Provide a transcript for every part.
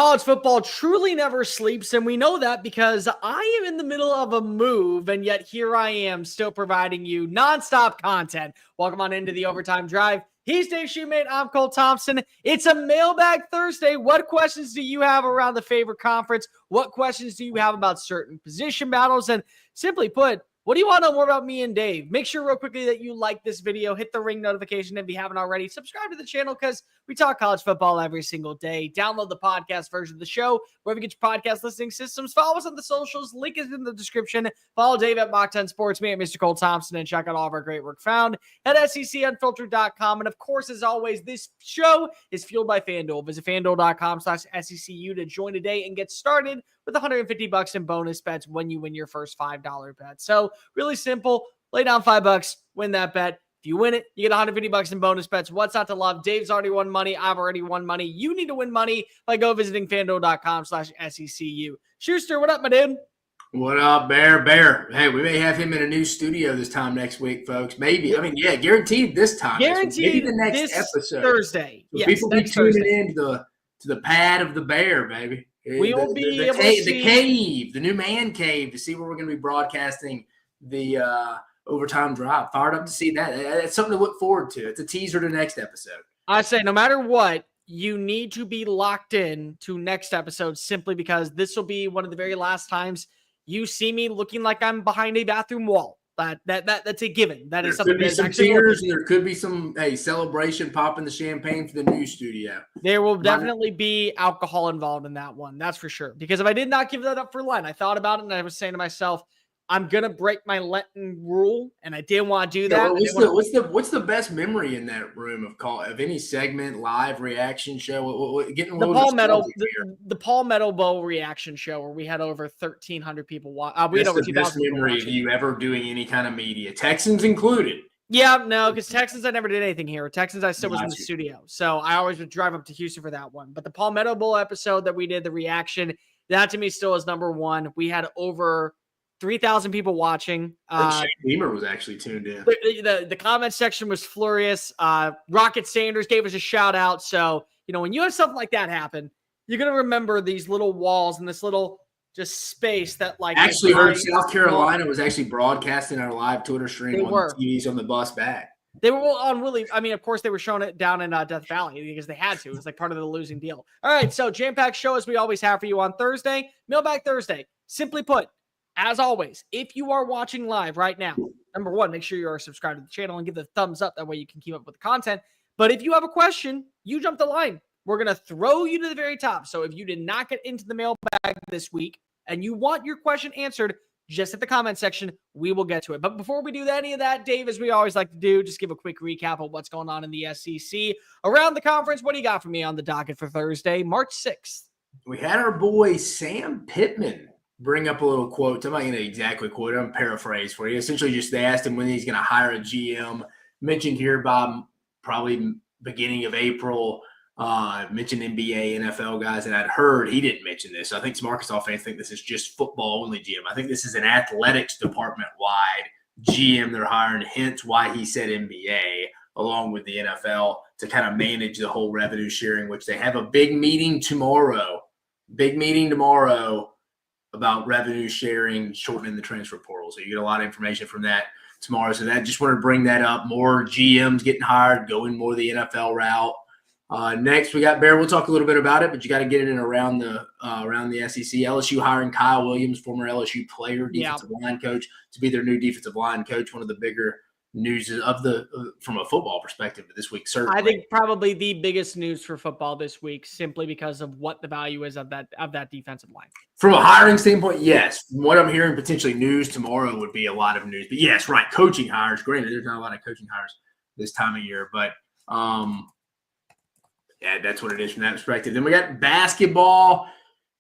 College football truly never sleeps, and we know that because I am in the middle of a move, and yet here I am still providing you nonstop content. Welcome on into the Overtime Drive. He's Dave Shumate. I'm Cole Thompson. It's a Mailbag Thursday. What questions do you have around the favorite conference? What questions do you have about certain position battles? And simply put, what do you want to know more about me and Dave? Make sure real quickly that you like this video, hit the ring notification if you haven't already, subscribe to the channel because we talk college football every single day. Download the podcast version of the show, wherever you get your podcast listening systems. Follow us on the socials. Link is in the description. Follow Dave at Mach 10 Sports, me at Mr. Cole Thompson, and check out all of our great work found at secunfiltered.com. And of course, as always, this show is fueled by FanDuel. Visit FanDuel.com/SECU to join today and get started with $150 in bonus bets when you win your first $5 bet. So really simple. Lay down $5, win that bet. If you win it, you get $150 in bonus bets. What's not to love? Dave's already won money. I've already won money. You need to win money by visiting FanDuel.com/SECU. Schuster, what up, my dude? What up, Bear? Hey, we may have him in a new studio this time next week, folks. Maybe. I mean, yeah, guaranteed this time. Guaranteed maybe the next episode. Thursday. So yes, people be tuning Thursday. in to the pad of the Bear, baby. We will be able to see the cave, the new man cave, to see where we're going to be broadcasting the Overtime Drive. Fired up to see that. It's something to look forward to. It's a teaser to next episode. I say, no matter what, you need to be locked in to next episode simply because this will be one of the very last times you see me looking like I'm behind a bathroom wall. That's a given. That is something. There could be some tears, and there could be some celebration, popping the champagne for the new studio. There will definitely be alcohol involved in that one. That's for sure. Because if I did not give that up for Lent, I thought about it and I was saying to myself, I'm gonna break my Lenten rule, and I didn't want to do that. What's the best memory in that room of any segment, live reaction show? The Palmetto Bowl reaction show where we had over 1,300 people watch. We had over 2,000 best memory of you ever doing any kind of media, Texans included. Yeah, no, because Texans, I never did anything here. Texans, I still was in the studio, so I always would drive up to Houston for that one. But the Palmetto Bowl episode that we did, the reaction, that to me still is number one. We had over 3,000 people watching. Shane Beamer was actually tuned in. The comment section was furious. Rocket Sanders gave us a shout out. So, when you have something like that happen, you're going to remember these little walls and this little just space that actually heard South Carolina was actually broadcasting our live Twitter stream on the TVs on the bus back. They were on really, of course they were showing it down in Death Valley because they had to. It was like part of the losing deal. All right. So jam-packed show as we always have for you on Thursday, Mailbag Thursday. Simply put, as always, if you are watching live right now, number one, make sure you are subscribed to the channel and give the thumbs up. That way you can keep up with the content. But if you have a question, you jump the line. We're going to throw you to the very top. So if you did not get into the mailbag this week and you want your question answered, just hit the comment section. We will get to it. But before we do any of that, Dave, as we always like to do, just give a quick recap of what's going on in the SEC around the conference. What do you got for me on the docket for Thursday, March 6th? We had our boy Sam Pittman bring up a little quote. I'm not going to exactly quote it. I'm paraphrase for you. Essentially, just they asked him when he's going to hire a GM. Mentioned here by probably beginning of April. Mentioned NBA, NFL guys, and I'd heard he didn't mention this. So I think some Arkansas fans think this is just football only GM. I think this is an athletics department wide GM they're hiring. Hence why he said NBA along with the NFL to kind of manage the whole revenue sharing, which they have a big meeting tomorrow. About revenue sharing, shortening the transfer portal. So you get a lot of information from that tomorrow. So that just wanted to bring that up. More GMs getting hired, going more the NFL route. Next, we got Bear. We'll talk a little bit about it, but you got to get it in around the SEC. LSU hiring Kyle Williams, former LSU player, defensive line coach, to be their new defensive line coach. One of the bigger news from a football perspective this week, certainly. I think probably the biggest news for football this week, simply because of what the value is of that defensive line. From a hiring standpoint, yes. From what I'm hearing, potentially news tomorrow would be a lot of news. But yes, right, coaching hires. Granted, there's not a lot of coaching hires this time of year, but yeah, that's what it is from that perspective. Then we got basketball.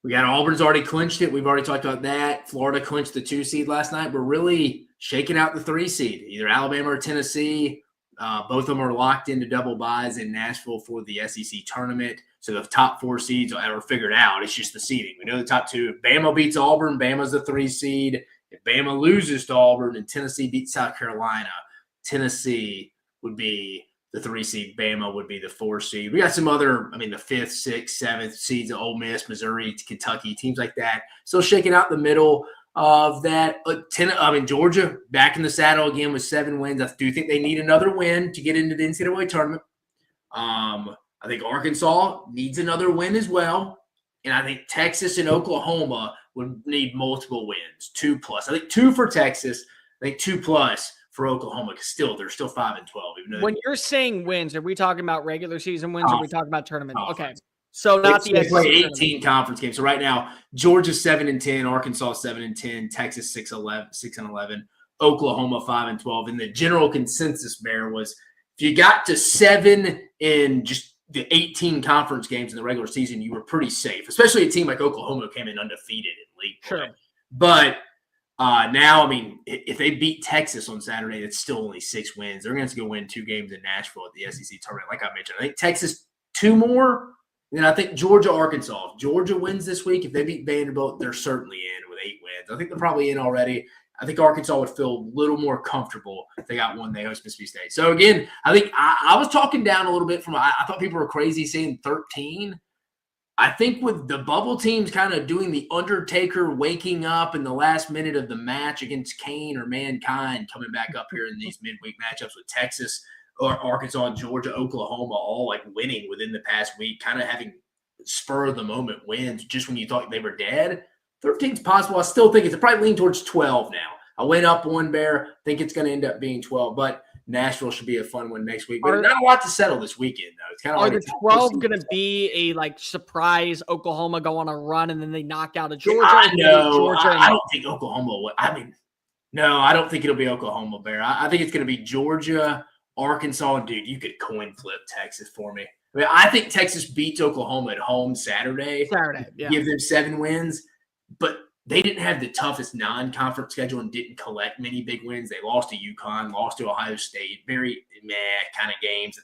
We got Auburn's already clinched it. We've already talked about that. Florida clinched the 2 seed last night. We're really shaking out the 3 seed, either Alabama or Tennessee. Both of them are locked into double buys in Nashville for the SEC tournament. So the top 4 seeds are figured out. It's just the seeding. We know the top 2. If Bama beats Auburn, Bama's the 3 seed. If Bama loses to Auburn and Tennessee beats South Carolina, Tennessee would be the 3 seed. Bama would be the 4 seed. We got some other, the 5th, 6th, 7th seeds of Ole Miss, Missouri, Kentucky, teams like that. Still shaking out the middle of that. Georgia back in the saddle again with 7 wins. I do think they need another win to get into the NCAA tournament. I think Arkansas needs another win as well. And I think Texas and Oklahoma would need multiple wins, 2+. I think 2 for Texas. I think 2+ for Oklahoma, because they're still 5-12. Even though when you're saying wins, are we talking about regular season wins or are we talking about tournament? Conference. Okay. So not the SEC play 18 tournament. Conference games. So right now, Georgia's 7-10, Arkansas 7-10, Texas 6-11, Oklahoma 5-12. And the general consensus, Bear, was if you got to 7 in just the 18 conference games in the regular season, you were pretty safe, especially a team like Oklahoma came in undefeated in league play. Sure. But now, if they beat Texas on Saturday, it's still only 6 wins. They're going to go win 2 games in Nashville at the SEC tournament, like I mentioned. I think Texas 2 more, and then I think Georgia, Arkansas. If Georgia wins this week, if they beat Vanderbilt, they're certainly in with 8 wins. I think they're probably in already. I think Arkansas would feel a little more comfortable if they got one. They host Mississippi State. So, again, I think I was talking down a little bit from – I thought people were crazy saying 13. I think with the bubble teams kind of doing the Undertaker waking up in the last minute of the match against Kane or Mankind coming back up here in these midweek matchups with Texas or Arkansas, Georgia, Oklahoma, all like winning within the past week, kind of having spur of the moment wins just when you thought they were dead. 13's possible. I still think it's probably lean towards 12 now. I went up 1, Bear. Think it's going to end up being 12, but Nashville should be a fun one next week. But not a lot to settle this weekend, though. It's kind of are the 12 going to be a surprise Oklahoma go on a run and then they knock out a Georgia? I know. I don't think Oklahoma will. No, I don't think it'll be Oklahoma, Bear. I think it's going to be Georgia, Arkansas. Dude, you could coin flip Texas for me. I think Texas beats Oklahoma at home Saturday. Yeah. Give them 7 wins. But they didn't have the toughest non-conference schedule and didn't collect many big wins. They lost to UConn, lost to Ohio State, very meh kind of games that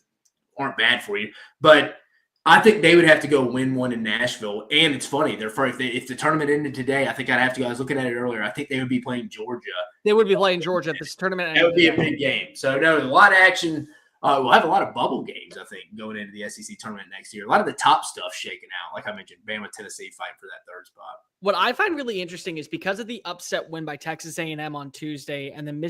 aren't bad for you. But I think they would have to go win one in Nashville. And it's funny, if the tournament ended today, I think I'd have to go. I was looking at it earlier. I think they would be playing Georgia. They would be playing Georgia at this tournament. That would be a big game. So, no, a lot of action. We'll have a lot of bubble games, I think, going into the SEC tournament next year. A lot of the top stuff shaking out. Like I mentioned, Bama, Tennessee fighting for that 3rd spot. What I find really interesting is because of the upset win by Texas A&M on Tuesday and then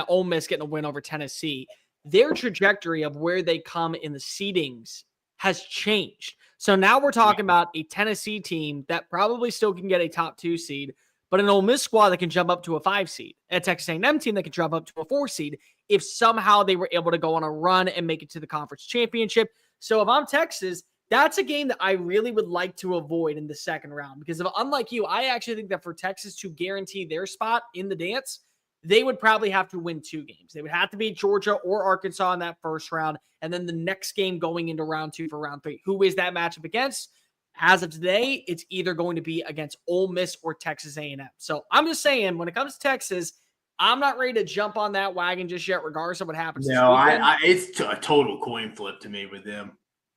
Ole Miss getting a win over Tennessee, their trajectory of where they come in the seedings has changed. So now we're talking about a Tennessee team that probably still can get a top 2 seed, but an Ole Miss squad that can jump up to a 5 seed, a Texas A&M team that can jump up to a 4 seed if somehow they were able to go on a run and make it to the conference championship. So if I'm Texas, that's a game that I really would like to avoid in the 2nd round because unlike you, I actually think that for Texas to guarantee their spot in the dance, they would probably have to win 2 games. They would have to beat Georgia or Arkansas in that 1st round, and then the next game going into round 2 for round 3. Who is that matchup against? As of today, it's either going to be against Ole Miss or Texas A&M. So I'm just saying, when it comes to Texas, I'm not ready to jump on that wagon just yet, regardless of what happens. No, it's a total coin flip to me with them.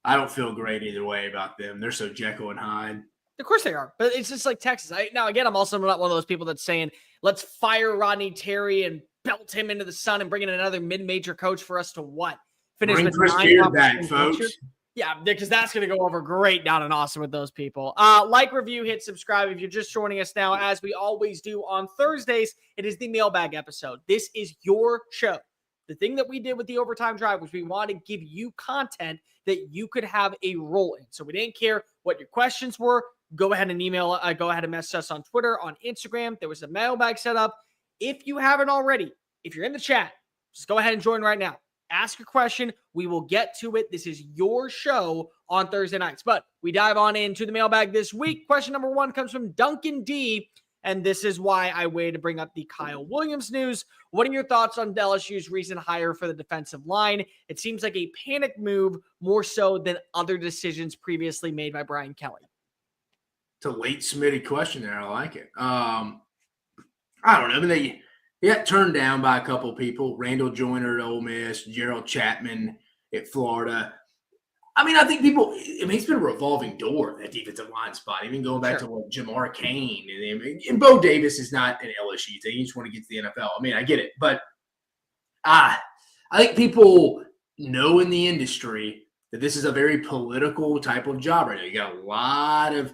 I don't feel great either way about them. They're so Jekyll and Hyde. Of course they are, but it's just like Texas. Now, again, I'm also not one of those people that's saying, let's fire Rodney Terry and belt him into the sun and bring in another mid-major coach for us to what? Finish Bring with Chris 9 Beard back, folks. Yeah, because that's going to go over great down in Austin with those people. Like, review, hit subscribe. If you're just joining us now, as we always do on Thursdays, it is the Mailbag episode. This is your show. The thing that we did with the Overtime Drive was we wanted to give you content that you could have a role in. So we didn't care what your questions were. Go ahead and email, go ahead and message us on Twitter, on Instagram. There was a mailbag set up. If you haven't already, if you're in the chat, just go ahead and join right now. Ask your question. We will get to it. This is your show on Thursday nights. But we dive on into the mailbag this week. Question number 1 comes from Duncan D. And this is why I waited to bring up the Kyle Williams news. What are your thoughts on LSU's recent hire for the defensive line? It seems like a panic move more so than other decisions previously made by Brian Kelly. It's a late submitted question there. I like it. I don't know. They got turned down by a couple of people. Randall Joyner at Ole Miss, Gerald Chapman at Florida. I think it's been a revolving door, that defensive line spot. Even going back to Jamar Cain. And Bo Davis is not an LSU thing. You just want to get to the NFL. I get it. But I think people know in the industry that this is a very political type of job right now. You got a lot of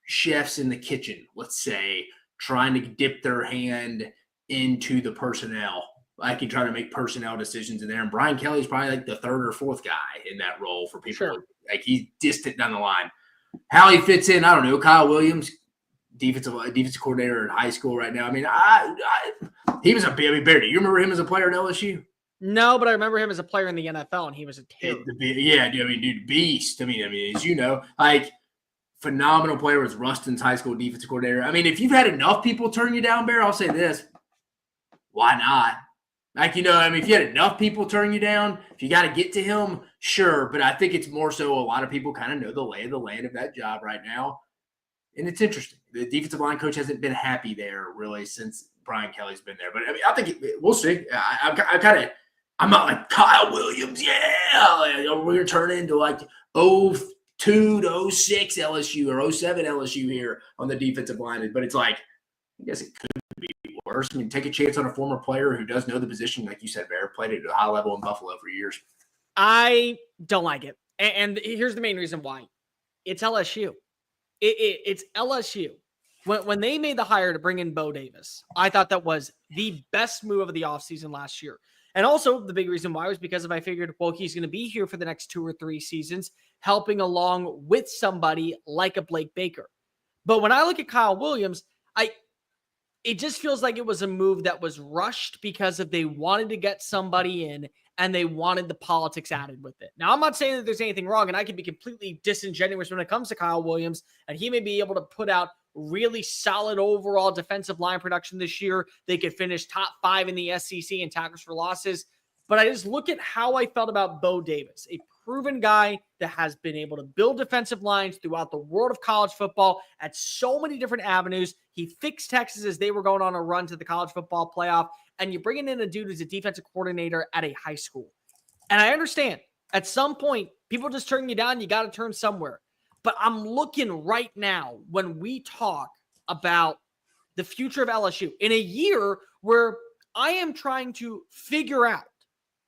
chefs in the kitchen, let's say, trying to dip their hand into the personnel. I can try to make personnel decisions in there. And Brian Kelly's probably like the third or fourth guy in that role for people. Sure. Like he's distant down the line. How he fits in, I don't know. Kyle Williams, defensive coordinator in high school right now. I mean, he was a baby bear. Do you remember him as a player at LSU? No, but I remember him as a player in the NFL, and he was a terror. Yeah, dude, beast. I mean, as you know, like phenomenal player was Ruston's high school defensive coordinator. I mean, if you've had enough people turn you down, Bear, I'll say this: why not? Like, you know, I mean, if you had enough people turn you down, if you got to get to him, sure. But I think it's more so a lot of people kind of know the lay of the land of that job right now. And it's interesting. The defensive line coach hasn't been happy there really since Brian Kelly's been there. But I mean, I think we'll see. I'm not like Kyle Williams. Yeah, we're going to turn into like 02 to 06 LSU or 07 LSU here on the defensive line. But it's like, I guess it could be worse. I mean, take a chance on a former player who does know the position, like you said, Bear, played it at a high level in Buffalo for years. I don't like it. And here's the main reason why. It's LSU. It's LSU. When they made the hire to bring in Bo Davis, I thought that was the best move of the offseason last year. And also the big reason why was because I figured, well, he's going to be here for the next 2 or 3 seasons, helping along with somebody like a Blake Baker. But when I look at Kyle Williams, it just feels like it was a move that was rushed because they wanted to get somebody in and they wanted the politics added with it. Now, I'm not saying that there's anything wrong, and I could be completely disingenuous when it comes to Kyle Williams, and he may be able to put out really solid overall defensive line production this year. They could finish top 5 in the SEC in tackles for losses. But I just look at how I felt about Bo Davis, a proven guy that has been able to build defensive lines throughout the world of college football at so many different avenues. He fixed Texas as they were going on a run to the college football playoff. And you're bringing in a dude who's a defensive coordinator at a high school. And I understand at some point, people just turn you down. You got to turn somewhere. But I'm looking right now when we talk about the future of LSU in a year where I am trying to figure out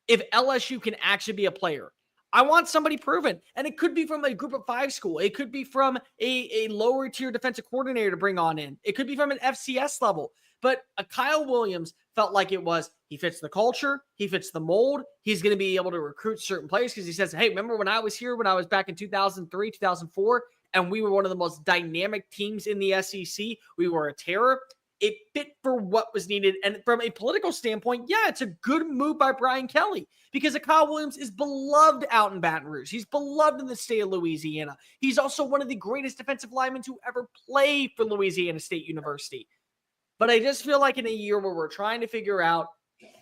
if LSU can actually be a player. I want somebody proven. And it could be from a group of 5 school. It could be from a lower tier defensive coordinator to bring on in. It could be from an FCS level. But a Kyle Williams felt like it was, he fits the culture, he fits the mold, he's going to be able to recruit certain players because he says, hey, remember when I was here, when I was back in 2003, 2004, and we were one of the most dynamic teams in the SEC, we were a terror. It fit for what was needed. And from a political standpoint, yeah, it's a good move by Brian Kelly because Kyle Williams is beloved out in Baton Rouge. He's beloved in the state of Louisiana. He's also one of the greatest defensive linemen to ever play for Louisiana State University. But I just feel like in a year where we're trying to figure out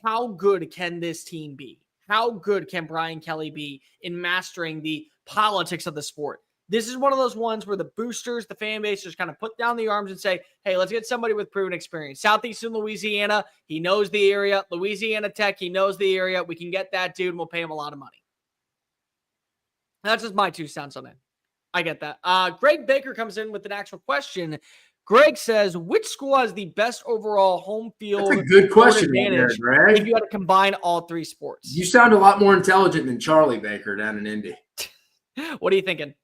how good can this team be? How good can Brian Kelly be in mastering the politics of the sport? This is one of those ones where the boosters, the fan base, just kind of put down the arms and say, hey, let's get somebody with proven experience. Southeastern Louisiana, he knows the area. Louisiana Tech, he knows the area. We can get that dude and we'll pay him a lot of money. That's just my 2 cents on it. I get that. Greg Baker comes in with an actual question. Greg says, which school has the best overall home field? That's a good question, advantage Greg. if you had to combine all 3 sports? You sound a lot more intelligent than Charlie Baker down in Indy. What are you thinking?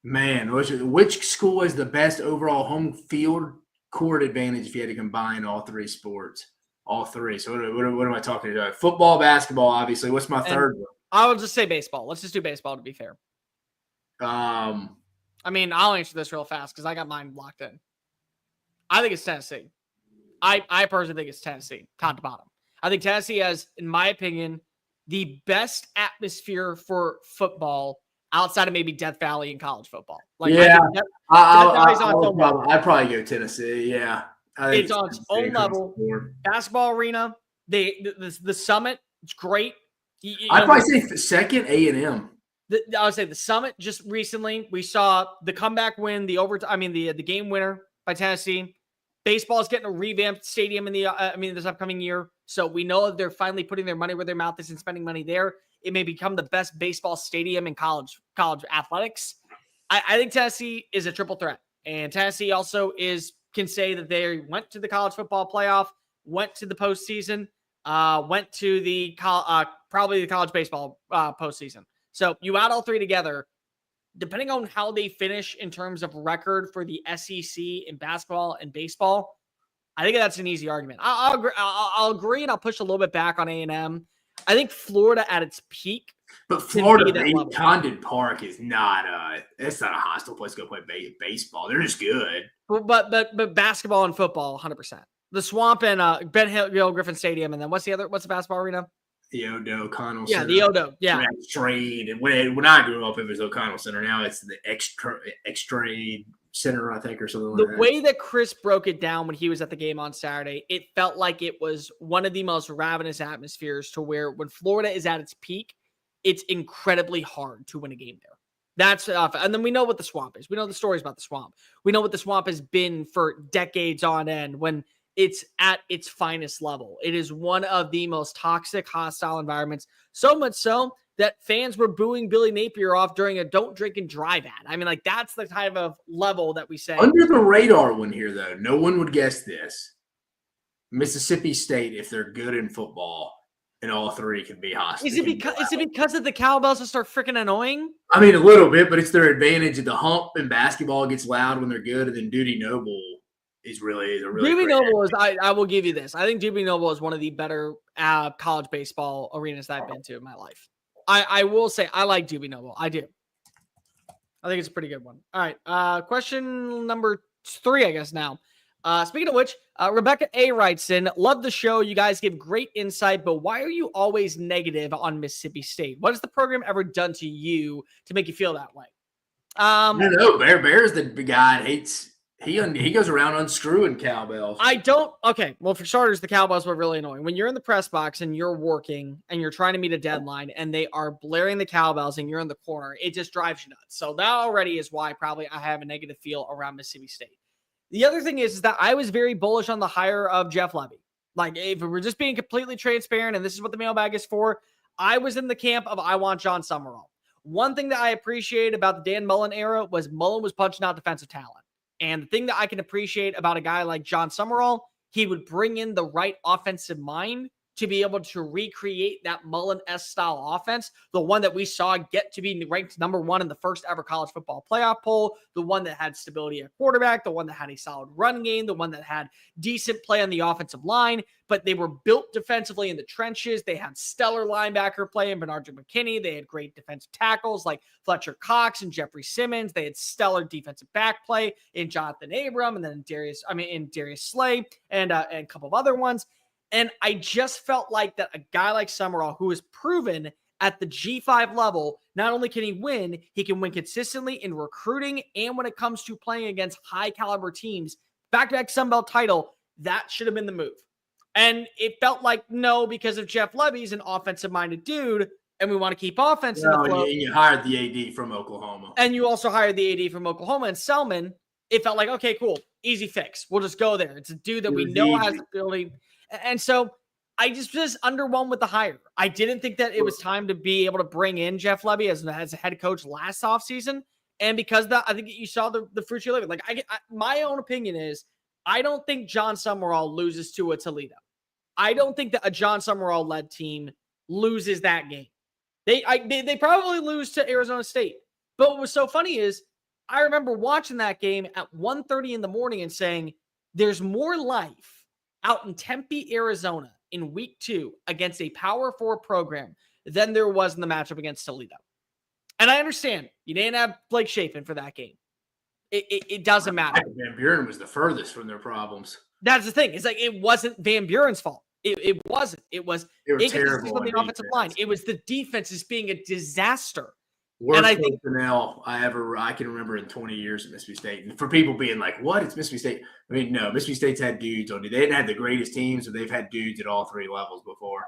Man, which school has the best overall home field court advantage if you had to combine all 3 sports? All 3. So what am I talking about? Football, basketball, obviously. What's my third one? I will just say baseball. Let's just do baseball to be fair. I mean, I'll answer this real fast because I got mine locked in. I think it's Tennessee. I personally think it's Tennessee, top to bottom. I think Tennessee has, in my opinion, the best atmosphere for football outside of maybe Death Valley in college football. Like, yeah, I'd probably go Tennessee. Yeah, it's on its own level. Basketball arena, the Summit, it's great. I'd probably say second A&M. I would say the Summit just recently, we saw the comeback win, the game winner by Tennessee. Baseball is getting a revamped stadium in this upcoming year. So we know that they're finally putting their money where their mouth is and spending money there. It may become the best baseball stadium in college athletics. I think Tennessee is a triple threat. And Tennessee also can say that they went to the college football playoff, went to the postseason. went to the probably the college baseball postseason. So you add all three together, depending on how they finish in terms of record for the SEC in basketball and baseball, I think that's an easy argument. I'll agree, and I'll push a little bit back on A&M. I think Florida at its peak. But Florida, Condon Park is not it's not a hostile place to go play baseball. They're just good. But basketball and football, 100%. The Swamp and Ben Hill Griffin Stadium, and then what's the basketball arena? The Odo O'Connell Center. Yeah, the Odo. Yeah. Trade. And when I grew up, it was O'Connell Center. Now it's the Extra Center, I think, or something like that. The way that Chris broke it down when he was at the game on Saturday, it felt like it was one of the most ravenous atmospheres to where when Florida is at its peak, it's incredibly hard to win a game there. That's and then we know what the Swamp is. We know the stories about the Swamp. We know what the Swamp has been for decades on end when it's at its finest level. It is one of the most toxic, hostile environments. So much so that fans were booing Billy Napier off during a don't drink and drive ad. I mean, like, that's the type of level that we say. Under the radar one here, though, no one would guess this. Mississippi State, if they're good in football, and all three can be hostile. Is it because of the cowbells that start freaking annoying? I mean, a little bit, but it's their advantage. The hump in basketball gets loud when they're good, and then Duty Noble is really Duty Noble is. I will give you this. I think Duty Noble is one of the better college baseball arenas that I've been to in my life. I will say I like Duty Noble. I do. I think it's a pretty good one. All right. Question number 3, I guess now. Speaking of which, Rebecca A. writes in, love the show. You guys give great insight, but why are you always negative on Mississippi State? What has the program ever done to you to make you feel that way? No, Bear's the guy hates. He goes around unscrewing cowbells. Okay, well, for starters, the cowbells were really annoying. When you're in the press box and you're working and you're trying to meet a deadline and they are blaring the cowbells and you're in the corner, it just drives you nuts. So that already is why probably I have a negative feel around Mississippi State. The other thing is that I was very bullish on the hire of Jeff Lebby. Like, if we're just being completely transparent, and this is what the mailbag is for, I was in the camp of I want John Summerall. One thing that I appreciate about the Dan Mullen era was Mullen was punching out defensive talent. And the thing that I can appreciate about a guy like John Summerall, he would bring in the right offensive mind to be able to recreate that Mullen-esque style offense, the one that we saw get to be ranked number 1 in the first ever college football playoff poll, the one that had stability at quarterback, the one that had a solid run game, the one that had decent play on the offensive line, but they were built defensively in the trenches. They had stellar linebacker play in Bernard McKinney. They had great defensive tackles like Fletcher Cox and Jeffrey Simmons. They had stellar defensive back play in Jonathan Abram and then in Darius Slay and a couple of other ones. And I just felt like that a guy like Summerall, who is proven at the G5 level, not only can he win consistently in recruiting and when it comes to playing against high caliber teams, back-to-back Sun Belt title, that should have been the move. And it felt like no, because of Jeff Lebby's an offensive-minded dude, and we want to keep offense in the flow. You hired the AD from Oklahoma. And you also hired the AD from Oklahoma and Selman. It felt like, okay, cool, easy fix. We'll just go there. It's a dude that we know has the ability. And so I just underwhelmed with the hire. I didn't think that it was time to be able to bring in Jeff Lebby as a head coach last offseason. And because I think you saw the fruits you're living. Like, my own opinion is, I don't think John Summerall loses to a Toledo. I don't think that a John Summerall-led team loses that game. They probably lose to Arizona State. But what was so funny is, I remember watching that game at 1:30 in the morning and saying, there's more life out in Tempe, Arizona in week 2 against a Power 4 program than there was in the matchup against Toledo. And I understand you didn't have Blake Shapen for that game. It doesn't matter. Van Buren was the furthest from their problems. That's the thing. It's like, it wasn't Van Buren's fault. It wasn't. It was terrible on the offensive line. It was the defense is being a disaster. Worst personnel I can remember in 20 years at Mississippi State. And for people being like, what? It's Mississippi State. I mean, no, Mississippi State's had dudes on it. They didn't have the greatest teams, but they've had dudes at all 3 levels before.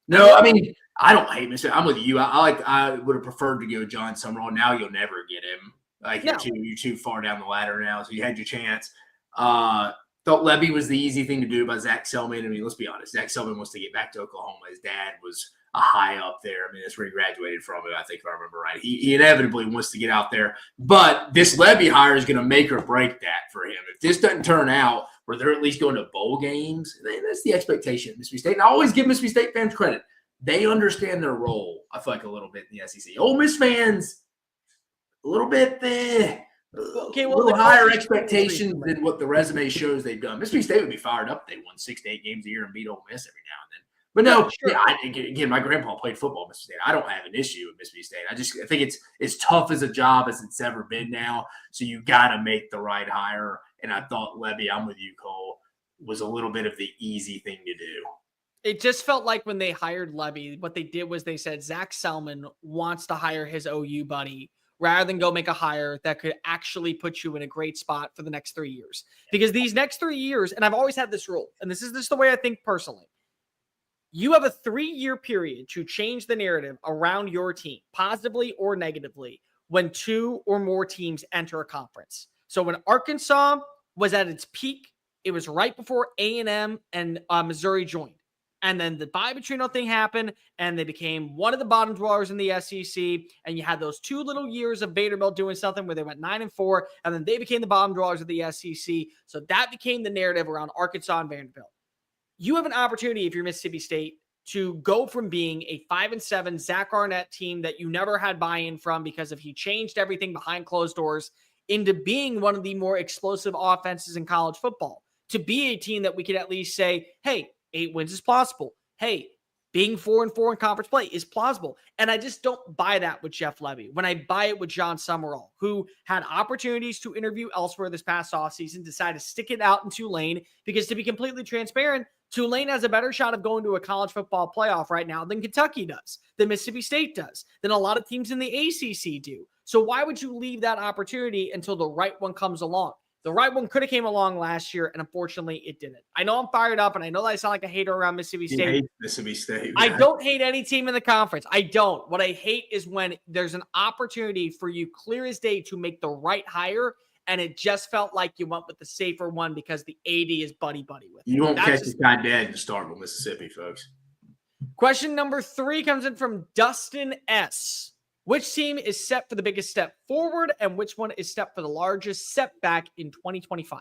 No, I mean, I don't hate Mississippi. I'm with you. I would have preferred to go John Summerall. Now you'll never get him. Like, you're too far down the ladder now, so you had your chance. Thought Lebby was the easy thing to do by Zach Selman. I mean, let's be honest. Zach Selman wants to get back to Oklahoma. His dad was – a high up there. I mean, that's where he graduated from, I think, if I remember right. He inevitably wants to get out there. But this Levy hire is going to make or break that for him. If this doesn't turn out where they're at least going to bowl games, that's the expectation of Mississippi State. And I always give Mississippi State fans credit. They understand their role, I feel like, a little bit in the SEC. Ole Miss fans, a little bit Okay, a little higher expectations than what the resume shows they've done. Mississippi State would be fired up if they won 6 to 8 games a year and beat Ole Miss every now and then. But no, again, my grandpa played football at Mississippi State. I don't have an issue with Mississippi State. I think it's as tough as a job as it's ever been now. So you got to make the right hire. And I thought Levy, I'm with you, Cole, was a little bit of the easy thing to do. It just felt like when they hired Levy, what they did was they said Zach Selman wants to hire his OU buddy rather than go make a hire that could actually put you in a great spot for the next 3 years. Because these next 3 years, and I've always had this rule, and this is just the way I think personally, you have a 3-year period to change the narrative around your team, positively or negatively, when 2 or more teams enter a conference. So when Arkansas was at its peak, it was right before A&M and Missouri joined. And then the Bobby thing happened, and they became one of the bottom dwellers in the SEC. And you had those 2 little years of Vanderbilt doing something where they went 9-4, and then they became the bottom dwellers of the SEC. So that became the narrative around Arkansas and Vanderbilt. You have an opportunity, if you're Mississippi State, to go from being a 5-7 Zach Arnett team that you never had buy-in from because he changed everything behind closed doors into being one of the more explosive offenses in college football. To be a team that we could at least say, hey, 8 wins is plausible. Hey, being 4-4 in conference play is plausible. And I just don't buy that with Jeff Levy. When I buy it with John Summerall, who had opportunities to interview elsewhere this past offseason, decided to stick it out in Tulane because, to be completely transparent, Tulane has a better shot of going to a college football playoff right now than Kentucky does, than Mississippi State does, than a lot of teams in the ACC do. So why would you leave that opportunity until the right one comes along? The right one could have came along last year, and unfortunately, it didn't. I know I'm fired up, and I know that I sound like a hater around Mississippi State. You hate Mississippi State. I don't hate any team in the conference. I don't. What I hate is when there's an opportunity for you, clear as day, to make the right hire, and it just felt like you went with the safer one because the AD is buddy-buddy with it. You won't catch this guy dead to start with Mississippi, folks. Question number 3 comes in from Dustin S. Which team is set for the biggest step forward, and which one is set for the largest setback in 2025?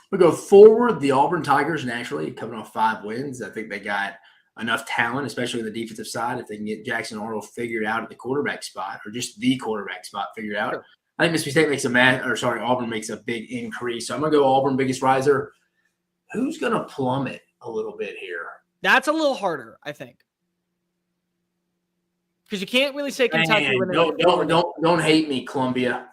We'll go forward. The Auburn Tigers, naturally, coming off 5 wins. I think they got enough talent, especially on the defensive side, if they can get Jackson Arnold figured out at the quarterback spot, or just the quarterback spot figured out. Sure. I think Mississippi State Auburn makes a big increase. So I'm going to go Auburn, biggest riser. Who's going to plummet a little bit here? That's a little harder, I think. Because you can't really say Kentucky. Don't hate me, Columbia.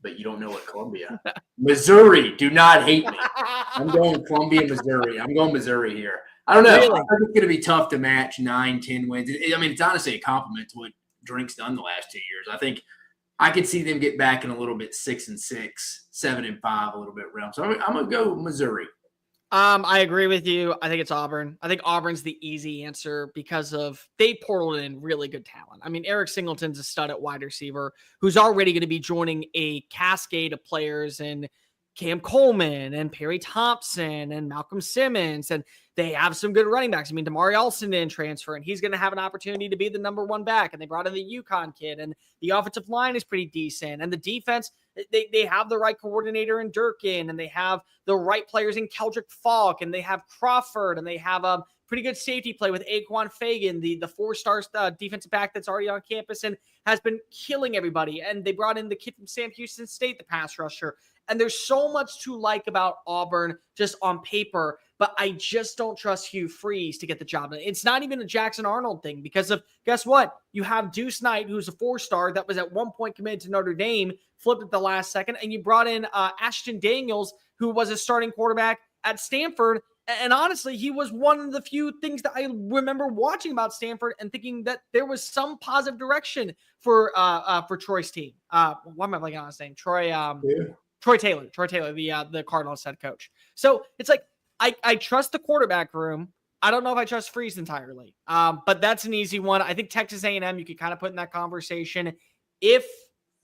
But you don't know what Columbia. Missouri, do not hate me. I'm going Columbia, Missouri. I'm going Missouri here. I don't know. Really? I think it's going to be tough to match 9, 10 wins. I mean, it's honestly a compliment to what Drink's done the last 2 years. I think I could see them get back in a little bit 6-6, 7-5, a little bit realm. So I'm going to go Missouri. I agree with you. I think it's Auburn. I think Auburn's the easy answer because they portaled in really good talent. I mean, Eric Singleton's a stud at wide receiver who's already going to be joining a cascade of players in Cam Coleman and Perry Thompson and Malcolm Simmons. And they have some good running backs. I mean, Damari Olsen didn't transfer, and he's going to have an opportunity to be the number 1 back. And they brought in the UConn kid, and the offensive line is pretty decent. And the defense, they have the right coordinator in Durkin, and they have the right players in Keldrick Falk, and they have Crawford, and they have a pretty good safety play with Aquan Fagan, the 4-star defensive back that's already on campus and has been killing everybody. And they brought in the kid from Sam Houston State, the pass rusher. And there's so much to like about Auburn just on paper, but I just don't trust Hugh Freeze to get the job. It's not even a Jackson Arnold thing because of, guess what? You have Deuce Knight, who's a 4-star that was at one point committed to Notre Dame, flipped at the last second, and you brought in Ashton Daniels, who was a starting quarterback at Stanford. And honestly, he was one of the few things that I remember watching about Stanford and thinking that there was some positive direction for Troy's team. Why am I blanking on his name? Troy Taylor, the Cardinals head coach. So it's like, I trust the quarterback room. I don't know if I trust Freeze entirely, but that's an easy one. I think Texas A&M, you could kind of put in that conversation if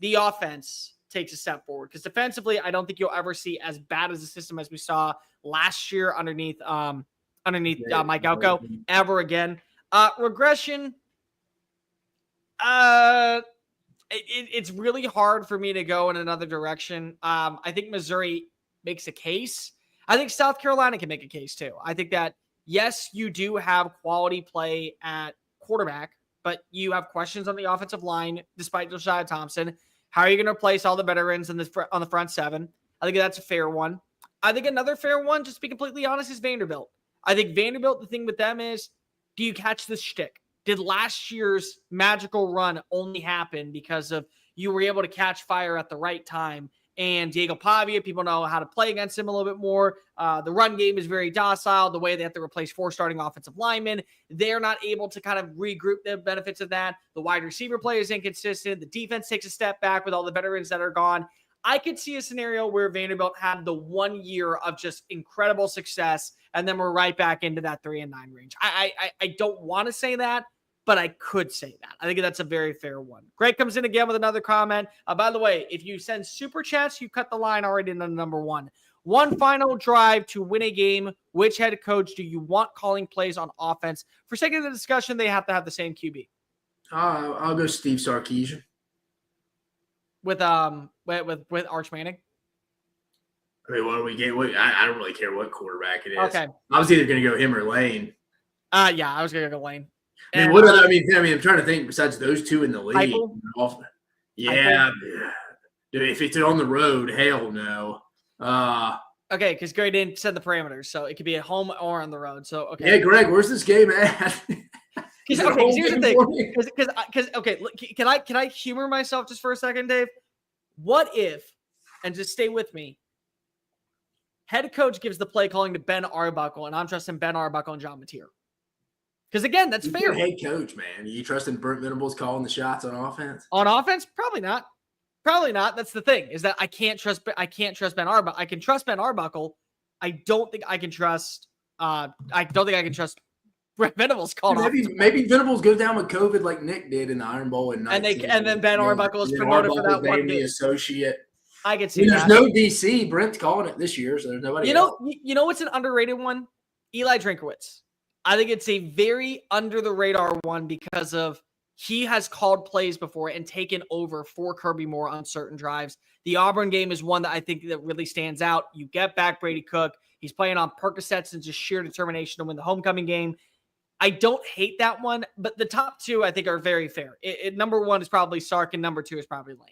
the offense takes a step forward. Because defensively, I don't think you'll ever see as bad as a system as we saw last year underneath Mike Elko ever again. Regression. It's really hard for me to go in another direction. I think Missouri makes a case. I think South Carolina can make a case too. I think that, yes, you do have quality play at quarterback, but you have questions on the offensive line despite Josiah Thompson. How are you going to replace all the veterans on the front seven? I think that's a fair one. I think another fair one, just to be completely honest, is Vanderbilt. I think Vanderbilt, the thing with them is, do you catch the shtick? Did last year's magical run only happen because of you were able to catch fire at the right time? And Diego Pavia, people know how to play against him a little bit more. The run game is very docile. The way they have to replace 4 starting offensive linemen, they're not able to kind of regroup the benefits of that. The wide receiver play is inconsistent. The defense takes a step back with all the veterans that are gone. I could see a scenario where Vanderbilt had the 1 year of just incredible success, and then we're right back into that 3-9 range. I don't want to say that, but I could say that. I think that's a very fair one. Greg comes in again with another comment. By the way, if you send super chats, you cut the line already into number 1. One final drive to win a game. Which head coach do you want calling plays on offense? For sake of the discussion, they have to have the same QB. I'll go Steve Sarkisian. With Arch Manning? I mean, what do we get? I don't really care what quarterback it is. Okay. I was either going to go him or Lane. Yeah, I was going to go Lane. I mean, what other? I mean, I'm trying to think besides those two in the league. Yeah, dude, if it's on the road, hell no. Okay, because Greg didn't set the parameters, so it could be at home or on the road. So okay. Yeah, Greg, where's this game at? Here's the thing. Because okay, can I humor myself just for a second, Dave? What if, and just stay with me, head coach gives the play calling to Ben Arbuckle, and I'm trusting Ben Arbuckle and John Mateer. Because again, that's fair. Head coach, man. You trusting Brent Venables calling the shots on offense? On offense, probably not. Probably not. That's the thing, is that I can't trust Ben Arbuckle. I can trust Ben Arbuckle. I don't think I can trust. Brent Venables calling. Maybe Venables goes down with COVID like Nick did in the Iron Bowl in 19. And then Ben Arbuckle is promoted for that one game. Associate. I could see that. There's no DC. Brent's calling it this year, so there's nobody. You know what's an underrated one? Eli Drinkowitz. I think it's a very under the radar one because of he has called plays before and taken over for Kirby Moore on certain drives. The Auburn game is one that I think that really stands out. You get back Brady Cook. He's playing on Percocets and just sheer determination to win the homecoming game. I don't hate that one, but the top two I think are very fair. Number 1 is probably Sark and number 2 is probably Lane.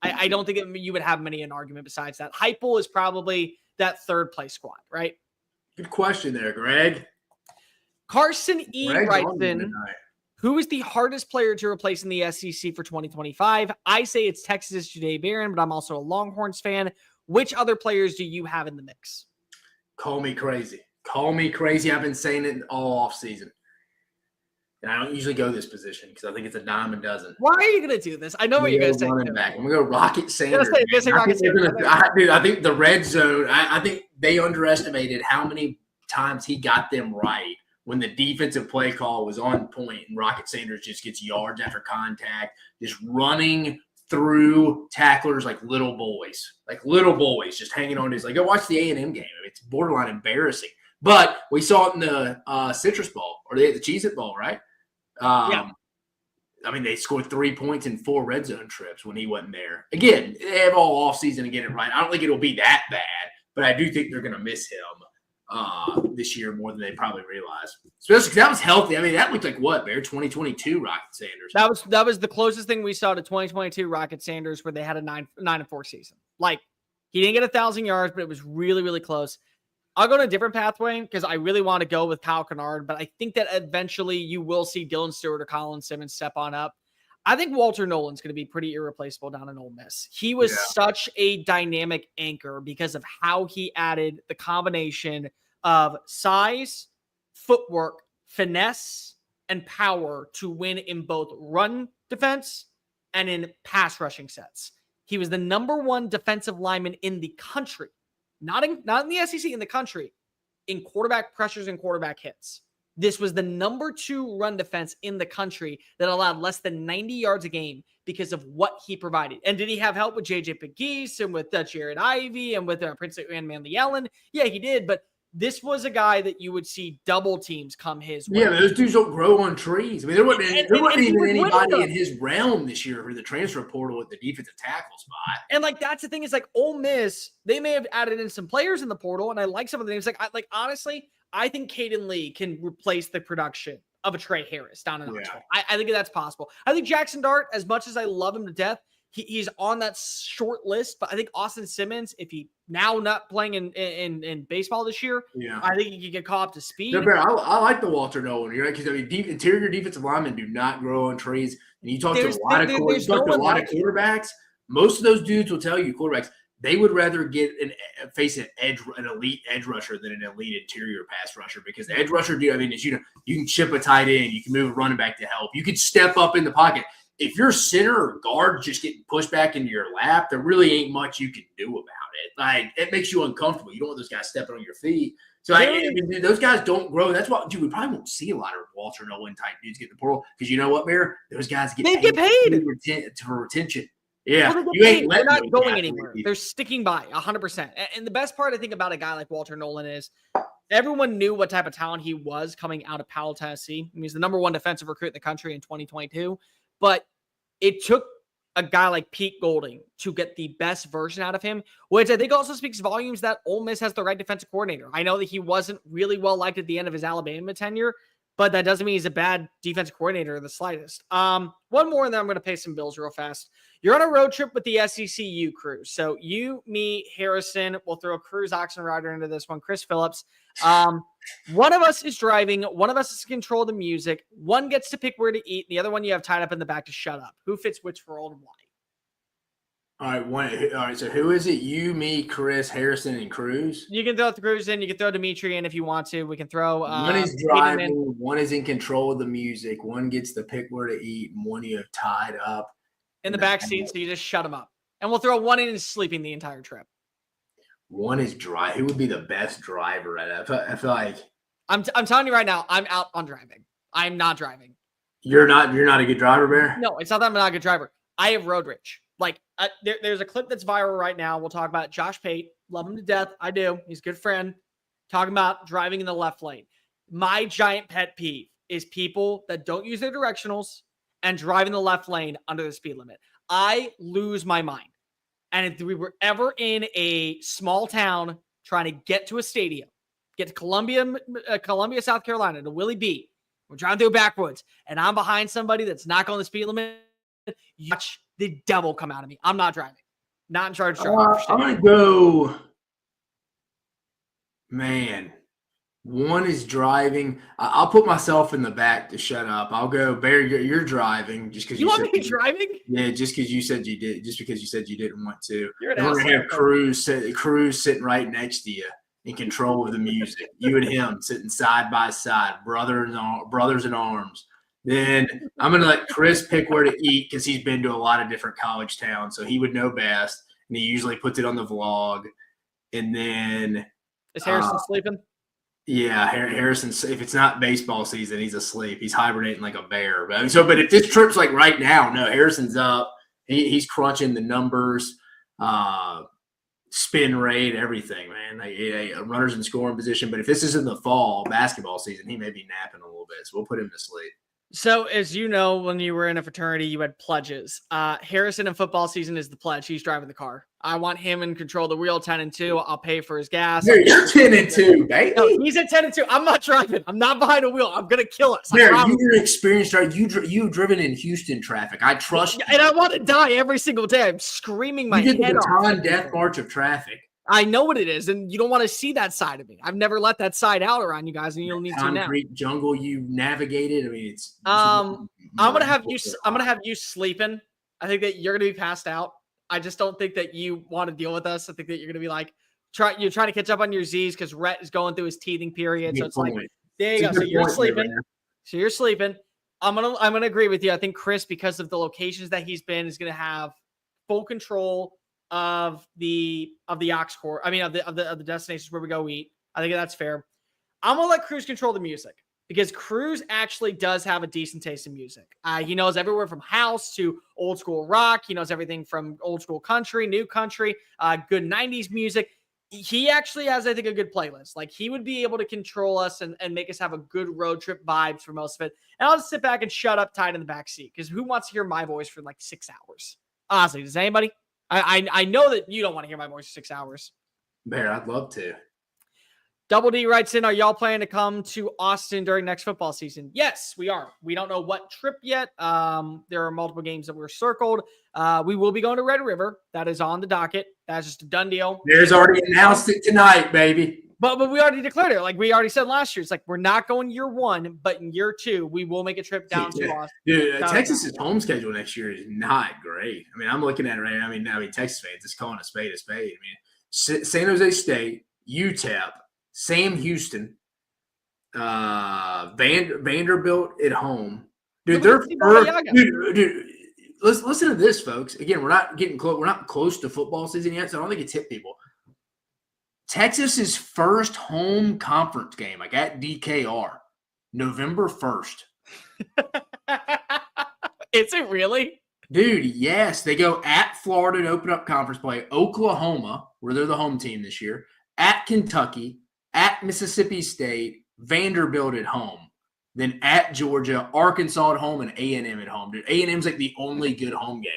I don't think you would have many an argument besides that. Heupel is probably that third place squad, right? Good question there, Greg. Carson E. writes in, who is the hardest player to replace in the SEC for 2025? I say it's Texas' Jahdae Barron, but I'm also a Longhorns fan. Which other players do you have in the mix? Call me crazy. Call me crazy. I've been saying it all offseason. And I don't usually go this position because I think it's a dime a dozen. Why are you going to do this? I know what you're going to say. I'm going to go Rocket Sanders. Dude, I think the red zone, I think they underestimated how many times he got them right when the defensive play call was on point and Rocket Sanders just gets yards after contact, just running through tacklers like little boys, just hanging on to his. Like, go watch the A&M game. I mean, it's borderline embarrassing. But we saw it in the Citrus Bowl, or the Cheez-It Bowl, right? Yeah. I mean, they scored 3 points in 4 red zone trips when he wasn't there. Again, they have all offseason to get it right. I don't think it'll be that bad, but I do think they're going to miss him this year more than they probably realize. Especially because that was healthy. I mean, that looked like what, Bear? 2022 Rocket Sanders. That was the closest thing we saw to 2022 Rocket Sanders, where they had a 9-4 season. Like, he didn't get 1,000 yards, but it was really, really close. I'll go to a different pathway because I really want to go with Kyle Kennard, but I think that eventually you will see Dylan Stewart or Colin Simmons step on up. I think Walter Nolan's going to be pretty irreplaceable down in Ole Miss. He was such a dynamic anchor because of how he added the combination of size, footwork, finesse, and power to win in both run defense and in pass rushing sets. He was the number 1 defensive lineman in the country. Not in the SEC, in the country, in quarterback pressures and quarterback hits. This was the number 2 run defense in the country that allowed less than 90 yards a game because of what he provided. And did he have help with J.J. Pegues and with Jared Ivey and with Prince and Manley Allen? Yeah, he did. But this was a guy that you would see double teams come his way. Yeah, those dudes don't grow on trees. I mean, there wasn't even anybody in his realm this year for the transfer portal at the defensive tackle spot. And like, that's the thing is like Ole Miss, they may have added in some players in the portal, and I like some of the names. Honestly, I think Caden Lee can replace the production of a Trey Harris down in Knoxville. I think that's possible. I think Jackson Dart, as much as I love him to death, he's on that short list. But I think Austin Simmons, if he now not playing in baseball this year, I think he can get caught up to speed. No, I like the Walter Nolan. You're right, because I mean, interior defensive linemen do not grow on trees. And you talk to a lot of quarterbacks. Most of those dudes will tell you, quarterbacks, they would rather face an elite edge rusher than an elite interior pass rusher, because the edge rusher, you can chip a tight end, you can move a running back to help, you can step up in the pocket. If your center or guard just getting pushed back into your lap, there really ain't much you can do about it. Like, it makes you uncomfortable. You don't want those guys stepping on your feet. So those guys don't grow. That's why, dude, we probably won't see a lot of Walter Nolan type dudes get in the portal, because you know what, Mayor? Those guys get paid for retention. Yeah, well, they're not going anywhere. They're sticking by 100%. And the best part, I think, about a guy like Walter Nolan is everyone knew what type of talent he was coming out of Powell, Tennessee. I mean, he's the number 1 defensive recruit in the country in 2022. But it took a guy like Pete Golding to get the best version out of him, which I think also speaks volumes that Ole Miss has the right defensive coordinator. I know that he wasn't really well liked at the end of his Alabama tenure, but that doesn't mean he's a bad defensive coordinator in the slightest. One more, and then I'm going to pay some bills real fast. You're on a road trip with the SECU crew. So you, me, Harrison, we'll throw a Cruz Oxen Rider into this one, Chris Phillips. One of us is driving. One of us is control the music. One gets to pick where to eat. The other one you have tied up in the back to shut up. Who fits which role and why? All right. So who is it? You, me, Chris, Harrison, and Cruz? You can throw the Cruz in. You can throw Dimitri in if you want to. We can throw. One is driving. One is in control of the music. One gets to pick where to eat. And one you have tied up in the back seat. So you just shut them up. And we'll throw one in and sleeping the entire trip. One is dry. Who would be the best driver at it? I feel like I'm telling you right now, I'm out on driving. I'm not driving. You're not a good driver, Bear? No, it's not that I'm not a good driver. I have road rage. Like, there's a clip that's viral right now. We'll talk about it. Josh Pate. Love him to death. I do. He's a good friend. Talking about driving in the left lane. My giant pet peeve is people that don't use their directionals and drive in the left lane under the speed limit. I lose my mind. And if we were ever in a small town trying to get to a stadium, get to Columbia, South Carolina, to Willie B, we're driving through backwoods, and I'm behind somebody that's not going the speed limit, you watch the devil come out of me. I'm not driving. Not in charge of driving. I'm going to go, man. One is driving. I'll put myself in the back to shut up. I'll go, Bear, you're driving. Just because you want me driving? Yeah, just because you said you did. Just because you said you didn't want to. You're an We're going to have Cruz sitting right next to you in control of the music. You and him sitting side by side, brothers in arms. Then I'm going to let Chris pick where to eat, because he's been to a lot of different college towns, so he would know best. And he usually puts it on the vlog. And then is Harrison sleeping? Yeah, Harrison. If it's not baseball season, he's asleep. He's hibernating like a bear. But if this trip's like right now, no, Harrison's up. He's crunching the numbers, spin rate, everything, man. Runners in scoring position. But if this is in the fall basketball season, he may be napping a little bit. So we'll put him to sleep. So, as you know, when you were in a fraternity, you had pledges. Harrison in football season is the pledge. He's driving the car. I want him in control of the wheel, 10-2. I'll pay for his gas. Dude, you're 10-2, baby. No, he's at 10-2. I'm not driving. I'm not behind a wheel. I'm going to kill us. You're an experienced driver. You've driven in Houston traffic. I trust you. And I want to die every single day. I'm screaming my head off. You did the baton death march of traffic. I know what it is, and you don't want to see that side of me. I've never let that side out around you guys, and you don't need to now. Concrete jungle you navigated. I mean, it's. I'm gonna have you sleeping. I think that you're gonna be passed out. I just don't think that you want to deal with us. I think that you're gonna be like, you're trying to catch up on your Z's because Rhett is going through his teething period. So it's like, there you go. So you're sleeping. I'm gonna agree with you. I think Chris, because of the locations that he's been, is gonna have full control of the Ox Court. I mean, of the destinations where we go eat. I think that's fair. I'm gonna let Cruz control the music, because Cruz actually does have a decent taste in music. He knows everywhere from house to old school rock. He knows everything from old school country, new country, good 90s music. He actually has, I think, a good playlist. Like, he would be able to control us and make us have a good road trip vibes for most of it. And I'll just sit back and shut up tight in the back seat, because who wants to hear my voice for like 6 hours? Honestly, does anybody? I know that you don't want to hear my voice for 6 hours. Bear, I'd love to. Double D writes in, are y'all planning to come to Austin during next football season? Yes, we are. We don't know what trip yet. There are multiple games that were circled. We will be going to Red River. That is on the docket. That's just a done deal. There's already announced it tonight, baby. But we already declared it. Like we already said last year, it's like we're not going year 1, but in year 2, we will make a trip down to Austin. Dude, Texas's home schedule next year is not great. I mean, I'm looking at it right now. I mean, Texas fans, it's calling a spade a spade. I mean, San Jose State, UTEP, Sam Houston, Vanderbilt at home. Dude, dude, listen to this, folks. Again, we're not getting close. We're not close to football season yet, so I don't think it's hit people. Texas's first home conference game, like at DKR, November 1st. Is it really? Dude, yes. They go at Florida to open up conference play, Oklahoma, where they're the home team this year, at Kentucky, at Mississippi State, Vanderbilt at home, then at Georgia, Arkansas at home, and A&M at home. Dude, A&M's like the only good home game.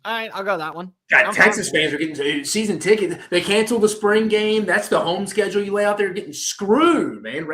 All right, I'll go that one. God, Texas fans are getting season tickets. They canceled the spring game. That's the home schedule you lay out there, getting screwed, man.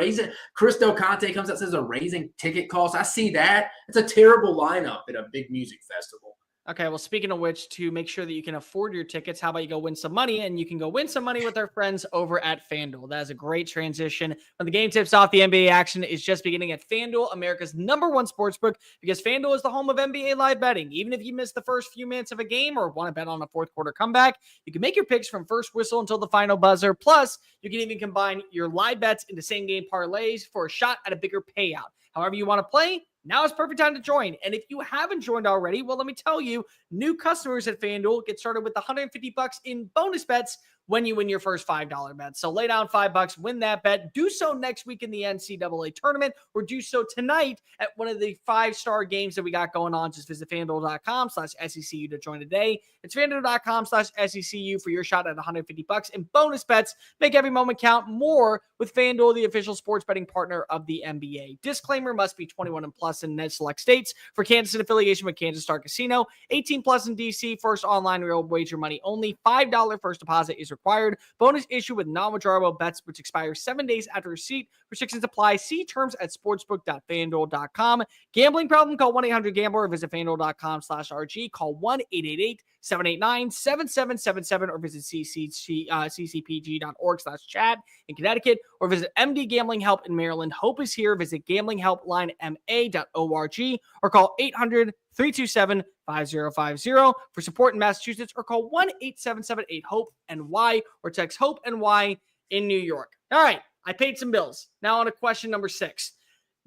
Chris Del Conte comes out and says a raising ticket cost. I see that. It's a terrible lineup at a big music festival. Okay, well, speaking of which, to make sure that you can afford your tickets, how about you go win some money? And you can go win some money with our friends over at FanDuel. That is a great transition. When the game tips off, the NBA action is just beginning at FanDuel, America's #1 sportsbook, because FanDuel is the home of NBA live betting. Even if you miss the first few minutes of a game or want to bet on a fourth quarter comeback, you can make your picks from first whistle until the final buzzer. Plus, you can even combine your live bets into same-game parlays for a shot at a bigger payout. However you want to play, now is perfect time to join. And if you haven't joined already, well, let me tell you, new customers at FanDuel get started with $150 in bonus bets when you win your first $5 bet. So lay down $5, win that bet. Do so next week in the NCAA tournament, or do so tonight at one of the 5-star games that we got going on. Just visit FanDuel.com/SECU to join today. It's FanDuel.com/SECU for your shot at $150 in bonus bets. Make every moment count more with FanDuel, the official sports betting partner of the NBA. Disclaimer: must be 21 and plus in select states. For Kansas, in affiliation with Kansas Star Casino. 18 plus in DC. First online real wager money only. $5 first deposit is required. Bonus issue with non-withdrawable bets, which expire 7 days after receipt. Restrictions apply. See terms at sportsbook.fanduel.com. Gambling problem? Call 1-800-GAMBLER or visit fanduel.com/RG. Call 1-888-789-7777 or visit ccpg.org/chat in Connecticut or visit MD Gambling Help in Maryland. Hope is here. Visit gamblinghelplinema.org or call 800-327-5050 for support in Massachusetts, or call 1-877-8-HOPE-NY or text HOPE-NY in New York. All right, I paid some bills. Now on to question number 6.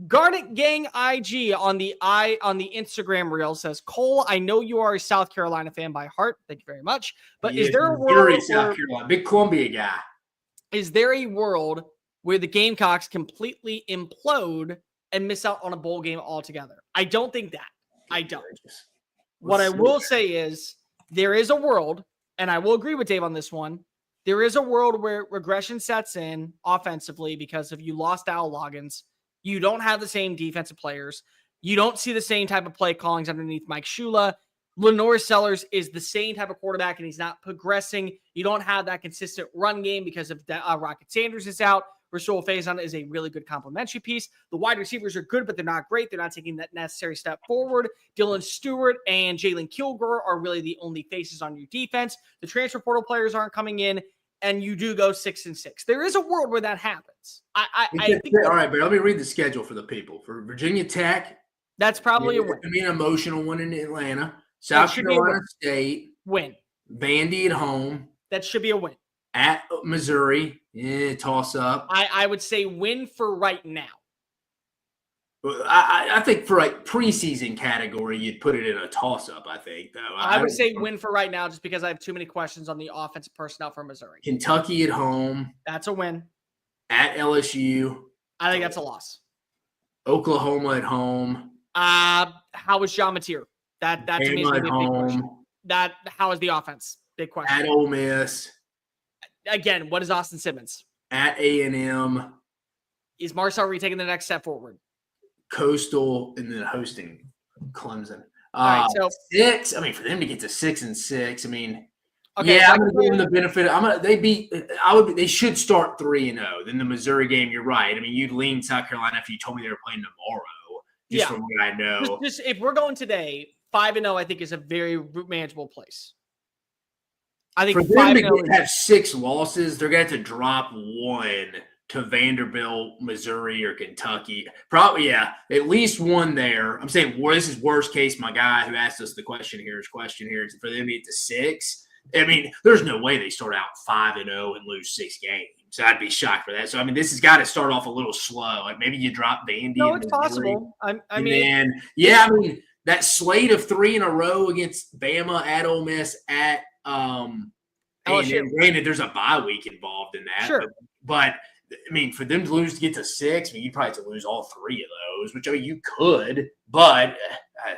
Garnet Gang IG on the Instagram reel says, Cole, I know you are a South Carolina fan by heart. Thank you very much. But is there a world South Carolina, big Columbia guy? Is there a world where the Gamecocks completely implode and miss out on a bowl game altogether? I don't think that. I don't. What I will say is there is a world, and I will agree with Dave on this one. There is a world where regression sets in offensively because if you lost Al Loggins, you don't have the same defensive players. You don't see the same type of play callings underneath Mike Shula. Lenore Sellers is the same type of quarterback, and he's not progressing. You don't have that consistent run game because of Rocket Sanders is out. Rasul Faison is a really good complementary piece. The wide receivers are good, but they're not great. They're not taking that necessary step forward. Dylan Stewart and Jalen Kilgore are really the only faces on your defense. The transfer portal players aren't coming in, and you do go 6-6. There is a world where that happens. I think. All right, but let me read the schedule for the people. For Virginia Tech, that's probably a win. It's going to be an emotional one in Atlanta. South Carolina State, win. Vandy at home. That should be a win. At Missouri, toss up. I would say win for right now. I think for like preseason category, you'd put it in a toss up. I think though. I would say win for right now, just because I have too many questions on the offensive personnel for Missouri. Kentucky at home. That's a win. At LSU. I think that's a loss. Oklahoma at home. How is Jean Mateer? That to me is going to be a big question. How is the offense? Big question. At Ole Miss. again, what is Austin Simmons? At A&M, Is Marcel Reed taking the next step forward? Coastal, and then hosting Clemson. All right, so 6. I mean, for them to get to 6-6, I mean, okay, yeah, so I'm gonna give them the benefit. They should start 3-0. Then the Missouri game, you're right. I mean, you'd lean South Carolina if you told me they were playing tomorrow. Just from what I know. Just if we're going today, 5-0, I think is a very manageable place. I think for them to have 6 losses, they're going to have to drop 1 to Vanderbilt, Missouri, or Kentucky. Probably, yeah, at least 1 there. I'm saying, well, this is worst case. My guy who asked us the question here is for them to get to 6. I mean, there's no way they start out 5-0 and lose 6 games. So I'd be shocked for that. So I mean, this has got to start off a little slow. Like maybe you drop Vandy. No, it's possible. I mean, that slate of 3 in a row against Bama, at Ole Miss, at LSU. Granted, there's a bye week involved in that. Sure. But I mean, for them to lose to get to 6, I mean, you'd probably have to lose all 3 of those, which I mean, you could, but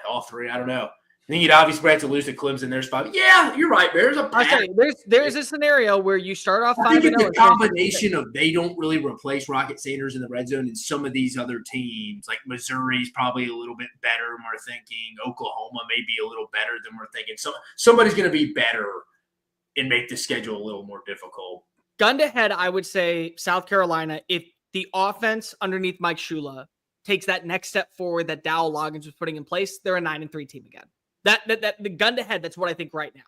all 3, I don't know. Then you'd obviously have to lose to Clemson. There's 5. Yeah, you're right. There's a path. There's a scenario where you start off 5-0. I think it's a combination of they don't really replace Rocket Sanders in the red zone, and some of these other teams, like Missouri's probably a little bit better than we're thinking. Oklahoma may be a little better than we're thinking. So somebody's going to be better and make the schedule a little more difficult. Gun to head, I would say South Carolina, if the offense underneath Mike Shula takes that next step forward that Dow Loggins was putting in place, they're a 9-3 team again. That the gun to head, that's what I think right now.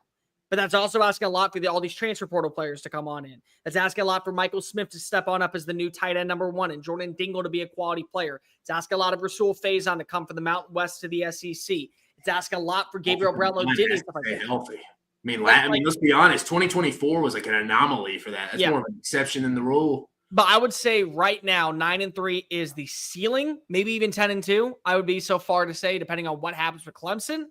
But that's also asking a lot for all these transfer portal players to come on in. That's asking a lot for Michael Smith to step on up as the new tight end number 1 and Jordan Dingle to be a quality player. It's asking a lot of Rasul Faison to come from the Mountain West to the SEC. It's asking a lot for Gabriel Brownlow-Denny. Healthy. I mean, let's be honest. 2024 was like an anomaly for that. That's more of an exception than the rule. But I would say right now, 9-3 is the ceiling. Maybe even 10-2. I would be so far to say, depending on what happens for Clemson.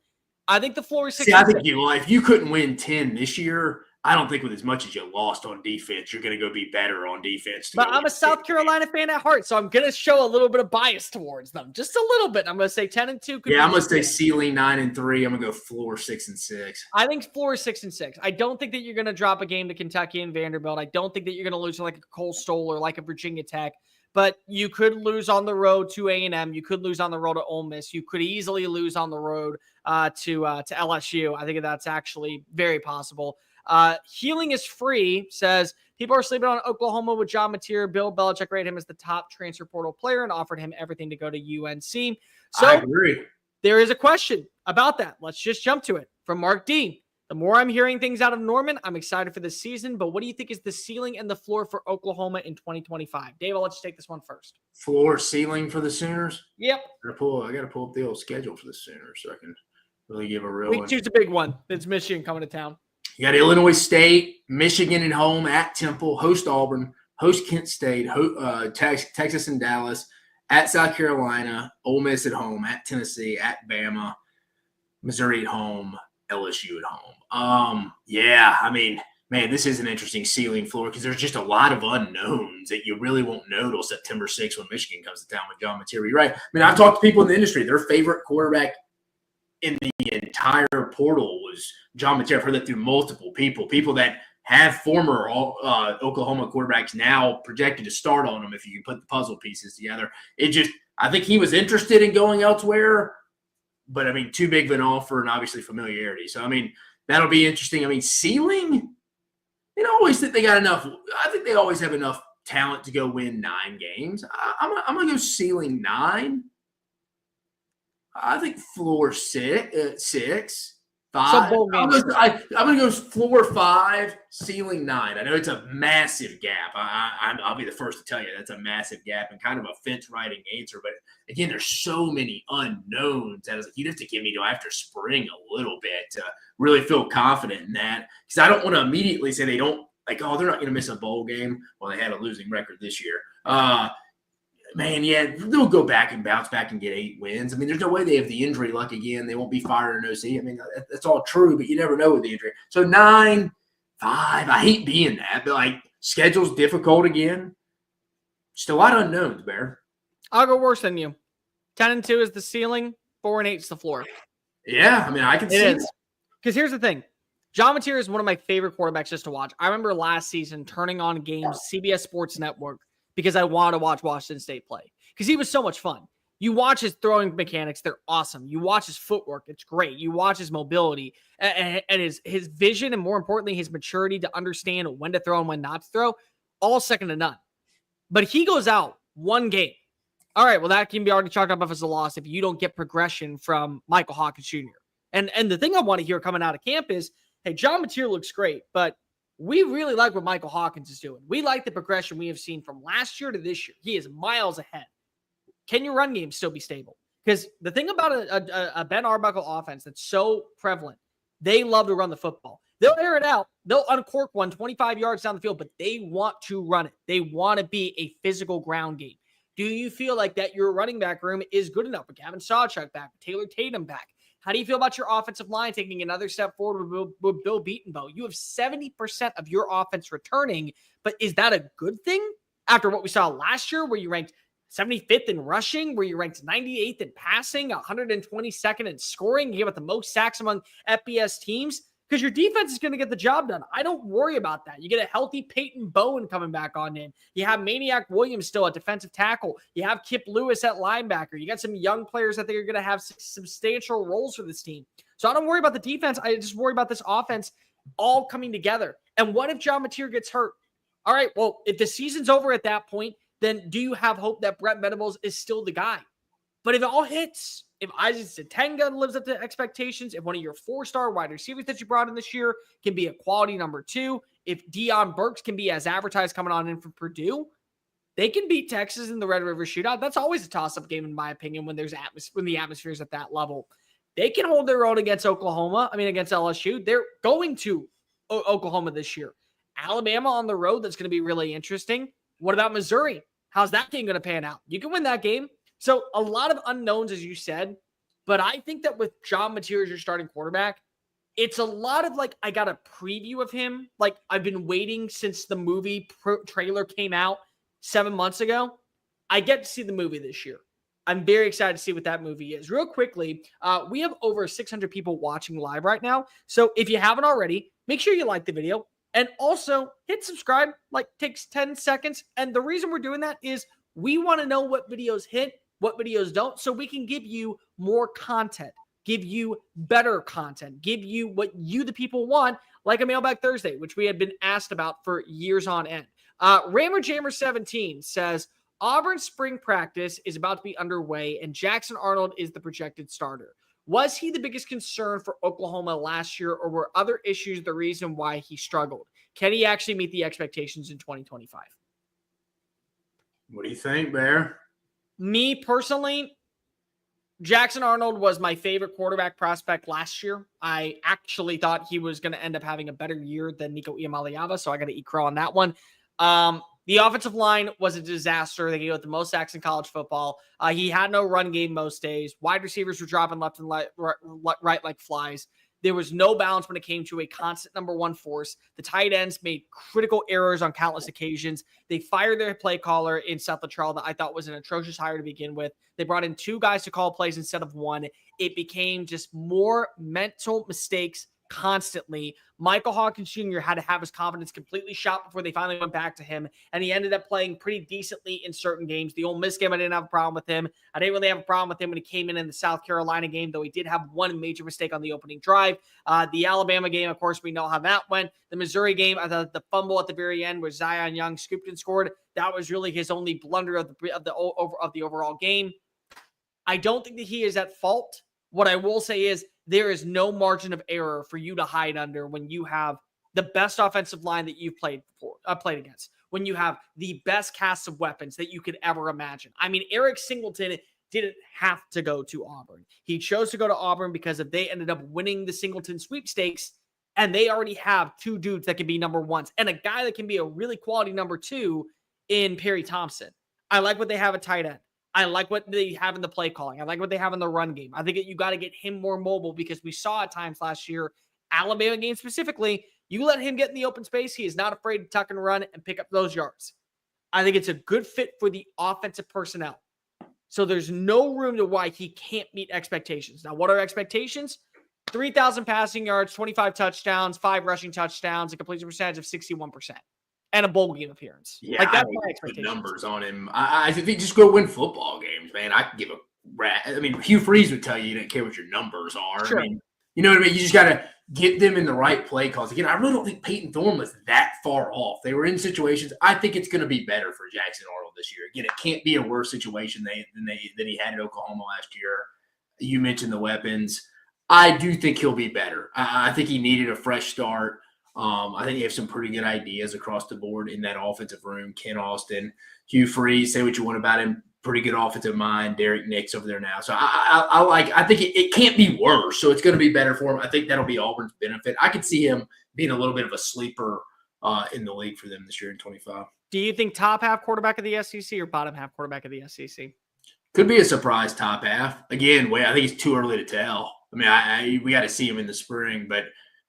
I think the floor is 6. I think if you couldn't win 10 this year, I don't think with as much as you lost on defense, you're going to go be better on defense. But I'm a South Carolina fan at heart, so I'm going to show a little bit of bias towards them. Just a little bit. I'm going to say 10-2. I'm going to say ceiling 9-3. I'm going to go floor 6-6. I think floor is 6-6. I don't think that you're going to drop a game to Kentucky and Vanderbilt. I don't think that you're going to lose to like a Coastal or like a Virginia Tech. But you could lose on the road to A&M. You could lose on the road to Ole Miss. You could easily lose on the road to LSU. I think that's actually very possible. Healing is free says people are sleeping on Oklahoma with John Mateer. Bill Belichick rated him as the top transfer portal player and offered him everything to go to UNC. So I agree. There is a question about that. Let's just jump to it from Mark D. The more I'm hearing things out of Norman, I'm excited for this season. But what do you think is the ceiling and the floor for Oklahoma in 2025? Dave, I'll let you take this one first. Floor, ceiling for the Sooners? Yep. I got to pull up the old schedule for the Sooners so I can really give a real Week 2's a big one. It's Michigan coming to town. You got Illinois State, Michigan at home, at Temple, host Auburn, host Kent State, Texas and Dallas, at South Carolina, Ole Miss at home, at Tennessee, at Bama, Missouri at home, LSU at home. I mean, man, this is an interesting ceiling floor because there's just a lot of unknowns that you really won't know till September 6th when Michigan comes to town with John Mateer. You're right. I mean, I've talked to people in the industry. Their favorite quarterback in the entire portal was John Mateer. I've heard that through multiple people that have former Oklahoma quarterbacks now projected to start on them if you can put the puzzle pieces together. I think he was interested in going elsewhere, but I mean, too big of an offer and obviously familiarity. So, I mean, that'll be interesting. I mean, ceiling, they don't always think they got enough. I think they always have enough talent to go win 9 games. I'm going to go ceiling 9. I think floor 6, 5. I'm going to go floor 5, ceiling 9. I know it's a massive gap. I'll be the first to tell you that's a massive gap and kind of a fence-riding answer. But, again, there's so many unknowns. That I was like, you'd have to give me till after spring a little bit to really feel confident in that. Because I don't want to immediately say they don't – like, oh, they're not going to miss a bowl game. Well, they had a losing record this year. Man, yeah, they'll go back and bounce back and get 8 wins. I mean, there's no way they have the injury luck again. They won't be fired in OC. I mean, that's all true, but you never know with the injury. So 9, 5, I hate being that, but, like, schedule's difficult again. Just a lot of unknowns, Bear. I'll go worse than you. 10-2 is the ceiling. 4-8 is the floor. Yeah, I mean, I can see it. Because here's the thing. John Mateer is one of my favorite quarterbacks just to watch. I remember last season turning on games, CBS Sports Network, because I wanted to watch Washington State play because he was so much fun. You watch his throwing mechanics, they're awesome. You watch his footwork, it's great. You watch his mobility and his vision, and more importantly, his maturity to understand when to throw and when not to throw, all second to none. But he goes out one game. All right, well, that can be already chalked up as a loss if you don't get progression from Michael Hawkins Jr. And the thing I want to hear coming out of camp is, hey, John Mateer looks great, but we really like what Michael Hawkins is doing. We like the progression we have seen from last year to this year. He is miles ahead. Can your run game still be stable? Because the thing about a Ben Arbuckle offense that's so prevalent, they love to run the football. They'll air it out. They'll uncork one 25 yards down the field, but they want to run it. They want to be a physical ground game. Do you feel like that your running back room is good enough with Gavin Sawchuk back, with Taylor Tatum back? How do you feel about your offensive line taking another step forward with Bill Beatonbow? You have 70% of your offense returning, but is that a good thing after what we saw last year where you ranked 75th in rushing, where you ranked 98th in passing, 122nd in scoring, you give it the most sacks among FBS teams? Because your defense is going to get the job done. I don't worry about that. You get a healthy Peyton Bowen coming back on in. You have Maniac Williams still at defensive tackle. You have Kip Lewis at linebacker. You got some young players that they're going to have substantial roles for this team. So I don't worry about the defense. I just worry about this offense all coming together. And what if John Mateer gets hurt? All right, well, if the season's over at that point, then do you have hope that Brett Venables is still the guy? But if it all hits, if Isaac Satenga lives up to expectations, if one of your 4-star wide receivers that you brought in this year can be a quality number 2, if Deion Burks can be as advertised coming on in from Purdue, they can beat Texas in the Red River Shootout. That's always a toss-up game, in my opinion, when the atmosphere is at that level. They can hold their own against against LSU. They're going to Oklahoma this year. Alabama on the road, that's going to be really interesting. What about Missouri? How's that game going to pan out? You can win that game. So a lot of unknowns, as you said, but I think that with John Mateer as your starting quarterback, it's a lot of like, I got a preview of him. Like I've been waiting since the movie trailer came out 7 months ago. I get to see the movie this year. I'm very excited to see what that movie is. Real quickly, we have over 600 people watching live right now. So if you haven't already, make sure you like the video and also hit subscribe. Like takes 10 seconds. And the reason we're doing that is we want to know what videos hit, what videos don't, so we can give you more content, give you better content, give you what you, the people, want, like a Mailbag Thursday, which we had been asked about for years on end. Rammer Jammer 17 says, Auburn spring practice is about to be underway, and Jackson Arnold is the projected starter. Was he the biggest concern for Oklahoma last year, or were other issues the reason why he struggled? Can he actually meet the expectations in 2025? What do you think, Bear? Me personally, Jackson Arnold was my favorite quarterback prospect last year. I actually thought he was going to end up having a better year than Nico Iamaleava, so I got to eat crow on that one. The offensive line was a disaster. They gave out the most sacks in college football. He had no run game most days. Wide receivers were dropping left and right like flies. There was no balance when it came to a constant number 1 force. The tight ends made critical errors on countless occasions. They fired their play caller in Seth Luttrell that I thought was an atrocious hire to begin with. They brought in 2 guys to call plays instead of 1. It became just more mental mistakes constantly. Michael Hawkins Jr. had to have his confidence completely shot before they finally went back to him, and he ended up playing pretty decently in certain games. The Ole Miss game, I didn't have a problem with him. I didn't really have a problem with him when he came in the South Carolina game, though he did have one major mistake on the opening drive. The Alabama game, of course, we know how that went. The Missouri game, I thought the fumble at the very end where Zion Young scooped and scored, that was really his only blunder of the overall game. I don't think that he is at fault. What I will say is there is no margin of error for you to hide under when you have the best offensive line that you've played against, when you have the best cast of weapons that you could ever imagine. I mean, Eric Singleton didn't have to go to Auburn. He chose to go to Auburn because if they ended up winning the Singleton sweepstakes, and they already have 2 dudes that can be number 1s and a guy that can be a really quality number 2 in Perry Thompson. I like what they have at tight end. I like what they have in the play calling. I like what they have in the run game. I think that you got to get him more mobile because we saw at times last year, Alabama game specifically, you let him get in the open space. He is not afraid to tuck and run and pick up those yards. I think it's a good fit for the offensive personnel. So there's no room to why he can't meet expectations. Now, what are expectations? 3,000 passing yards, 25 touchdowns, 5 rushing touchdowns, a completion percentage of 61%, and a bowl game appearance. Yeah, like, that's I my put expectation. numbers on him. I think just go win football games, man. I can give a rat. I mean, Hugh Freeze would tell you didn't care what your numbers are. Sure. I mean, you know what I mean? You just got to get them in the right play calls. Again, I really don't think Peyton Thorne was that far off. They were in situations. I think it's going to be better for Jackson Arnold this year. Again, it can't be a worse situation than he had at Oklahoma last year. You mentioned the weapons. I do think he'll be better. I think he needed a fresh start. I think you have some pretty good ideas across the board in that offensive room. Ken Austin, Hugh Freeze, say what you want about him. Pretty good offensive mind. Derek Nix over there now. So I think it can't be worse. So it's going to be better for him. I think that'll be Auburn's benefit. I could see him being a little bit of a sleeper in the league for them this year in 25. Do you think top half quarterback of the SEC or bottom half quarterback of the SEC? Could be a surprise top half. Again, I think it's too early to tell. I mean, we got to see him in the spring. But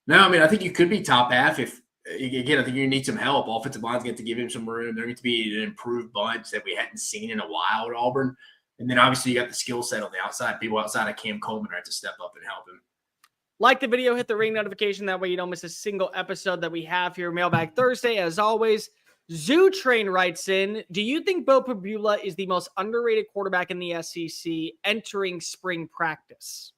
no, I mean, I think you could be top half if, again, I think you need some help. Offensive line's going to give him some room. They're going to be an improved bunch that we hadn't seen in a while at Auburn. And then obviously you got the skill set on the outside. People outside of Cam Coleman have to step up and help him. Like the video, hit the ring notification. That way you don't miss a single episode that we have here. Mailbag Thursday, as always. Zoo Train writes in, do you think Bo Pabula is the most underrated quarterback in the SEC entering spring practice?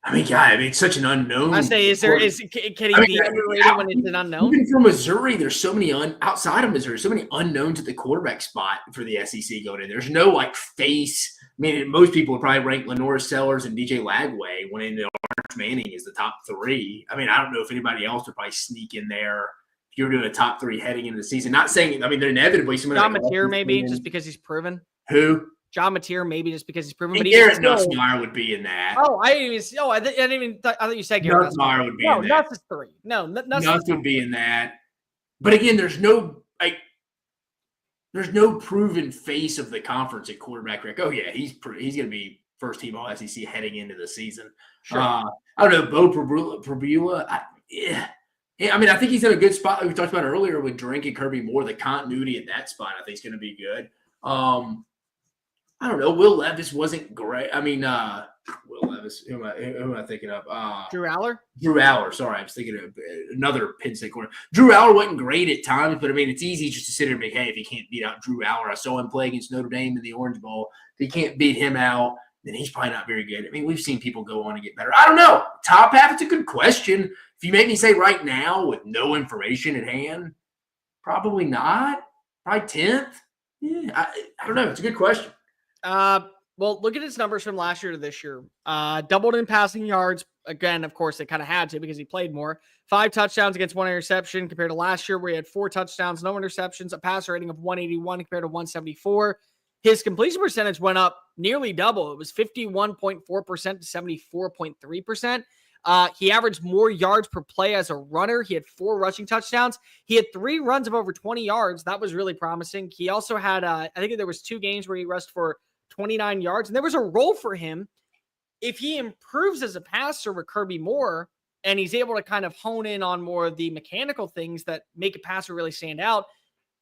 I mean, it's such an unknown. I say, can he be underrated when it's an unknown? Even for Missouri, there's so many outside of Missouri, so many unknowns at the quarterback spot for the SEC going in. There's no face. I mean, most people would probably rank Lenore Sellers and DJ Lagway when in the Arch Manning is the top 3. I mean, I don't know if anybody else would probably sneak in there if you're doing a top 3 heading into the season. Not saying, I mean, they're inevitably somebody John Mateer maybe just because he's proven. Who? John Mateer, maybe just because he's proven. But Garrett Nussmeier would be in that. Oh, I thought you said Garrett Nussmeier would be in that. No, Nuss is 3. No, Nuss would be in that. But again, there's no proven face of the conference at quarterback. Oh yeah, he's going to be first team All SEC heading into the season. Sure. I don't know, Bo Pabula. I mean, I think he's in a good spot. We talked about earlier with Drink and Kirby Moore. The continuity at that spot, I think, is going to be good. I don't know. Will Levis wasn't great. I mean, Will Levis. Who am I thinking of? Drew Aller. Drew Aller. Sorry, I was thinking of another Penn State corner. Drew Aller wasn't great at times, but I mean, it's easy just to sit here and be, hey, if he can't beat out Drew Aller, I saw him play against Notre Dame in the Orange Bowl. If he can't beat him out, then he's probably not very good. I mean, we've seen people go on and get better. I don't know. Top half, it's a good question. If you make me say right now with no information at hand, probably not. Probably 10th. Yeah, I don't know. It's a good question. Well, look at his numbers from last year to this year. Doubled in passing yards. Again, of course, they kind of had to because he played more. 5 touchdowns against 1 interception compared to last year where he had 4 touchdowns, no interceptions, a passer rating of 181 compared to 174. His completion percentage went up nearly double. It was 51.4% to 74.3%. He averaged more yards per play as a runner. He had 4 rushing touchdowns. He had 3 runs of over 20 yards. That was really promising. He also had, I think there was 2 games where he rushed for 29 yards. And there was a role for him. If he improves as a passer with Kirby Moore and he's able to kind of hone in on more of the mechanical things that make a passer really stand out,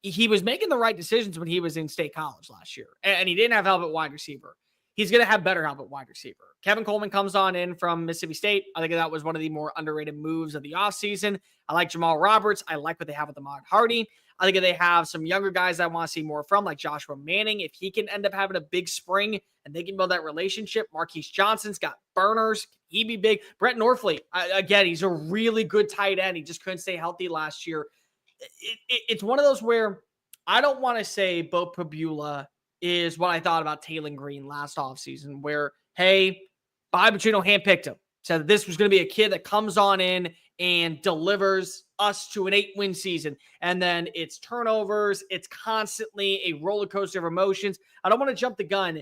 he was making the right decisions when he was in State College last year. And he didn't have help at wide receiver. He's going to have better help at wide receiver. Kevin Coleman comes on in from Mississippi State. I think that was one of the more underrated moves of the offseason. I like Jamal Roberts. I like what they have with Ahmad Hardy. I think they have some younger guys I want to see more from, like Joshua Manning. If he can end up having a big spring and they can build that relationship, Marquise Johnson's got burners. He'd be big. Brett Norfleet, again, he's a really good tight end. He just couldn't stay healthy last year. It's one of those where I don't want to say Bo Pabula is what I thought about Taylor Green last offseason, where, hey, Bobby Petrino handpicked him. Said that this was going to be a kid that comes on in and delivers us to an 8-win season. And then it's turnovers. It's constantly a roller coaster of emotions. I don't want to jump the gun,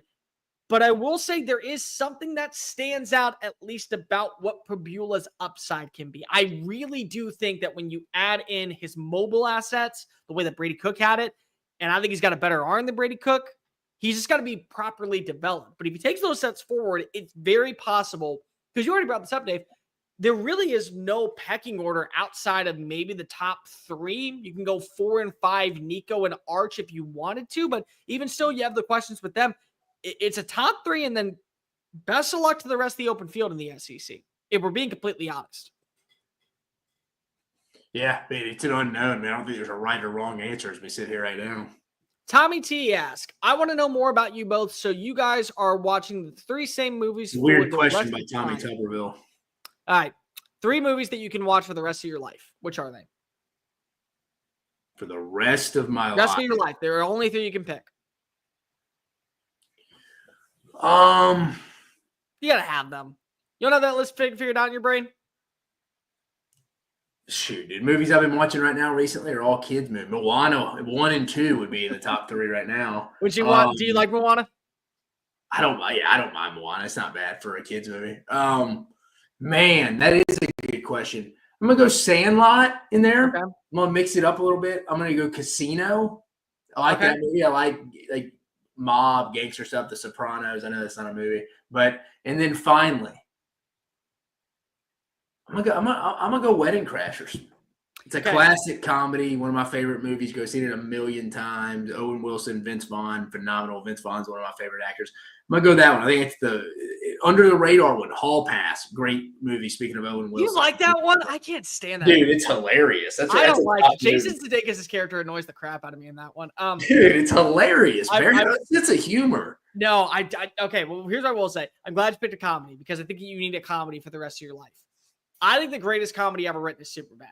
but I will say there is something that stands out at least about what Pabula's upside can be. I really do think that when you add in his mobile assets, the way that Brady Cook had it, and I think he's got a better arm than Brady Cook, he's just got to be properly developed. But if he takes those steps forward, it's very possible, because you already brought this up, Dave, there really is no pecking order outside of maybe the top 3. You can go 4 and 5, Nico and Arch if you wanted to, but even still, you have the questions with them. It's a top 3 and then Best of luck to the rest of the open field in the SEC, if we're being completely honest. Yeah, man, it's an unknown, man. I don't think there's a right or wrong answer as we sit here right now. Tommy T asks, I want to know more about you both. So you guys are watching the 3 same movies. Weird question by Tommy Tuberville. All right. 3 movies that you can watch for the rest of your life. Which are they? For the rest of my life. Rest of your life. There are only 3 you can pick. You gotta have them. You don't have that list figured out in your brain? Shoot, dude. Movies I've been watching right now recently are all kids' movies. Moana 1 and 2 would be in the top 3 right now. Would you want? Do you like Moana? I don't mind Moana. It's not bad for a kids' movie. Man, that is a good question. I'm gonna go Sandlot in there. Okay. I'm gonna mix it up a little bit. I'm gonna go Casino. I like that movie. I like mob, gangster stuff, The Sopranos. I know that's not a movie, and then finally, I'm gonna go Wedding Crashers. It's a classic comedy, one of my favorite movies. Go see it 1,000,000 times. Owen Wilson, Vince Vaughn, phenomenal. Vince Vaughn's one of my favorite actors. I'm gonna go that one. I think it's the under the radar one. Hall Pass, great movie. Speaking of Owen Wilson, you like that one? I can't stand that. Dude, it's hilarious. I don't like it. Jason Sudeikis' character annoys the crap out of me in that one. Dude, it's hilarious. It's a humor. No, okay. Well, here's what I will say. I'm glad you picked a comedy because I think you need a comedy for the rest of your life. I think the greatest comedy ever written is Superbad.